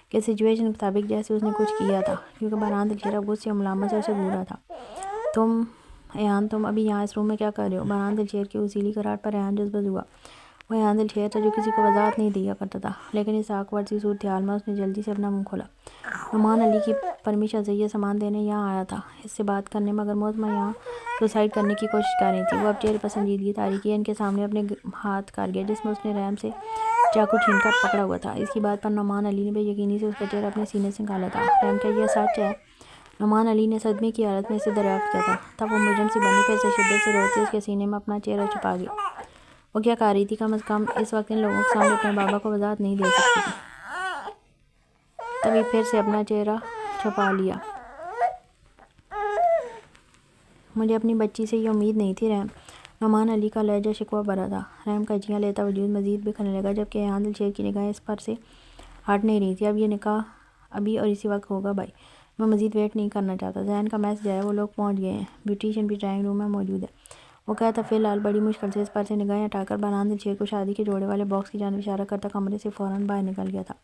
کہ سچویشن کے مطابق جیسے اس نے کچھ کیا تھا، کیونکہ بارہان دلشیر اب غصے اور ملامت سے اسے گھور رہا تھا۔ ایان تم ابھی یہاں اس روم میں کیا کر رہے ہو؟ بارہان دلشیر کی اصیلی کراہٹ پر ایان جذبت ہوا۔ وہ ایان دلشیر تھا جو کسی کو وضاحت نہیں دیا کرتا تھا، لیکن اس آکورڈ سی صورتحال میں اس نے جلدی سے اپنا منہ کھولا۔ نعمان علی کی پرمش ازیہ سامان دینے یہاں آیا تھا، اس سے بات کرنے، مگر معتمہ یہاں سوسائڈ کرنے کی کوشش کر رہی تھی۔ وہ اب چہرے پر سنجیدگی طاری کیے ان کے سامنے اپنے ہاتھ کر گیا جس میں اس نے رحم سے چاقو چھین کر پکڑا ہوا تھا۔ اس کی بات پر نعمان علی نے بے یقینی سے اس کا چہرہ اپنے سینے سے نکالا تھا۔ رحم کیا یہ سچ ہے؟ نعمان علی نے صدمے کی حالت میں اسے دریافت کیا تھا۔ تب وہ مجرم سی بنی، پھر سے شدت سے روتے اس کے سینے میں اپنا چہرہ چھپا گیا۔ وہ کیا کہہ رہی تھی؟ کم از کم اس وقت ان لوگوں کے سامنے اپنے بابا کو وضاحت نہیں دے سکتی تھی۔ تبھی پھر سے اپنا چہرہ چھپا لیا۔ مجھے اپنی بچی سے یہ امید نہیں تھی رحم۔ نعمان علی کا لہجہ شکوہ بھرا تھا۔ رحم کا ہچکیاں لیتا وجود مزید بکھرنے لگا، جبکہ ایان دلشیر کی نگاہیں اس پر سے ہٹ نہیں رہی تھی۔ اب یہ نکاح ابھی اور اسی وقت ہوگا بھائی، میں مزید ویٹ نہیں کرنا چاہتا۔ ذہن کا میسج آیا، وہ لوگ پہنچ گئے ہیں، بیوٹیشین بھی ڈرائنگ روم میں موجود ہے۔ وہ کہتا فی الحال بڑی مشکل سے اس پر سے نگاہیں ہٹا کر بارہان دلشیر کو شادی کے جوڑے والے باکس کی جانب اشارہ کرتا کمرے سے فوراً باہر نکل گیا تھا۔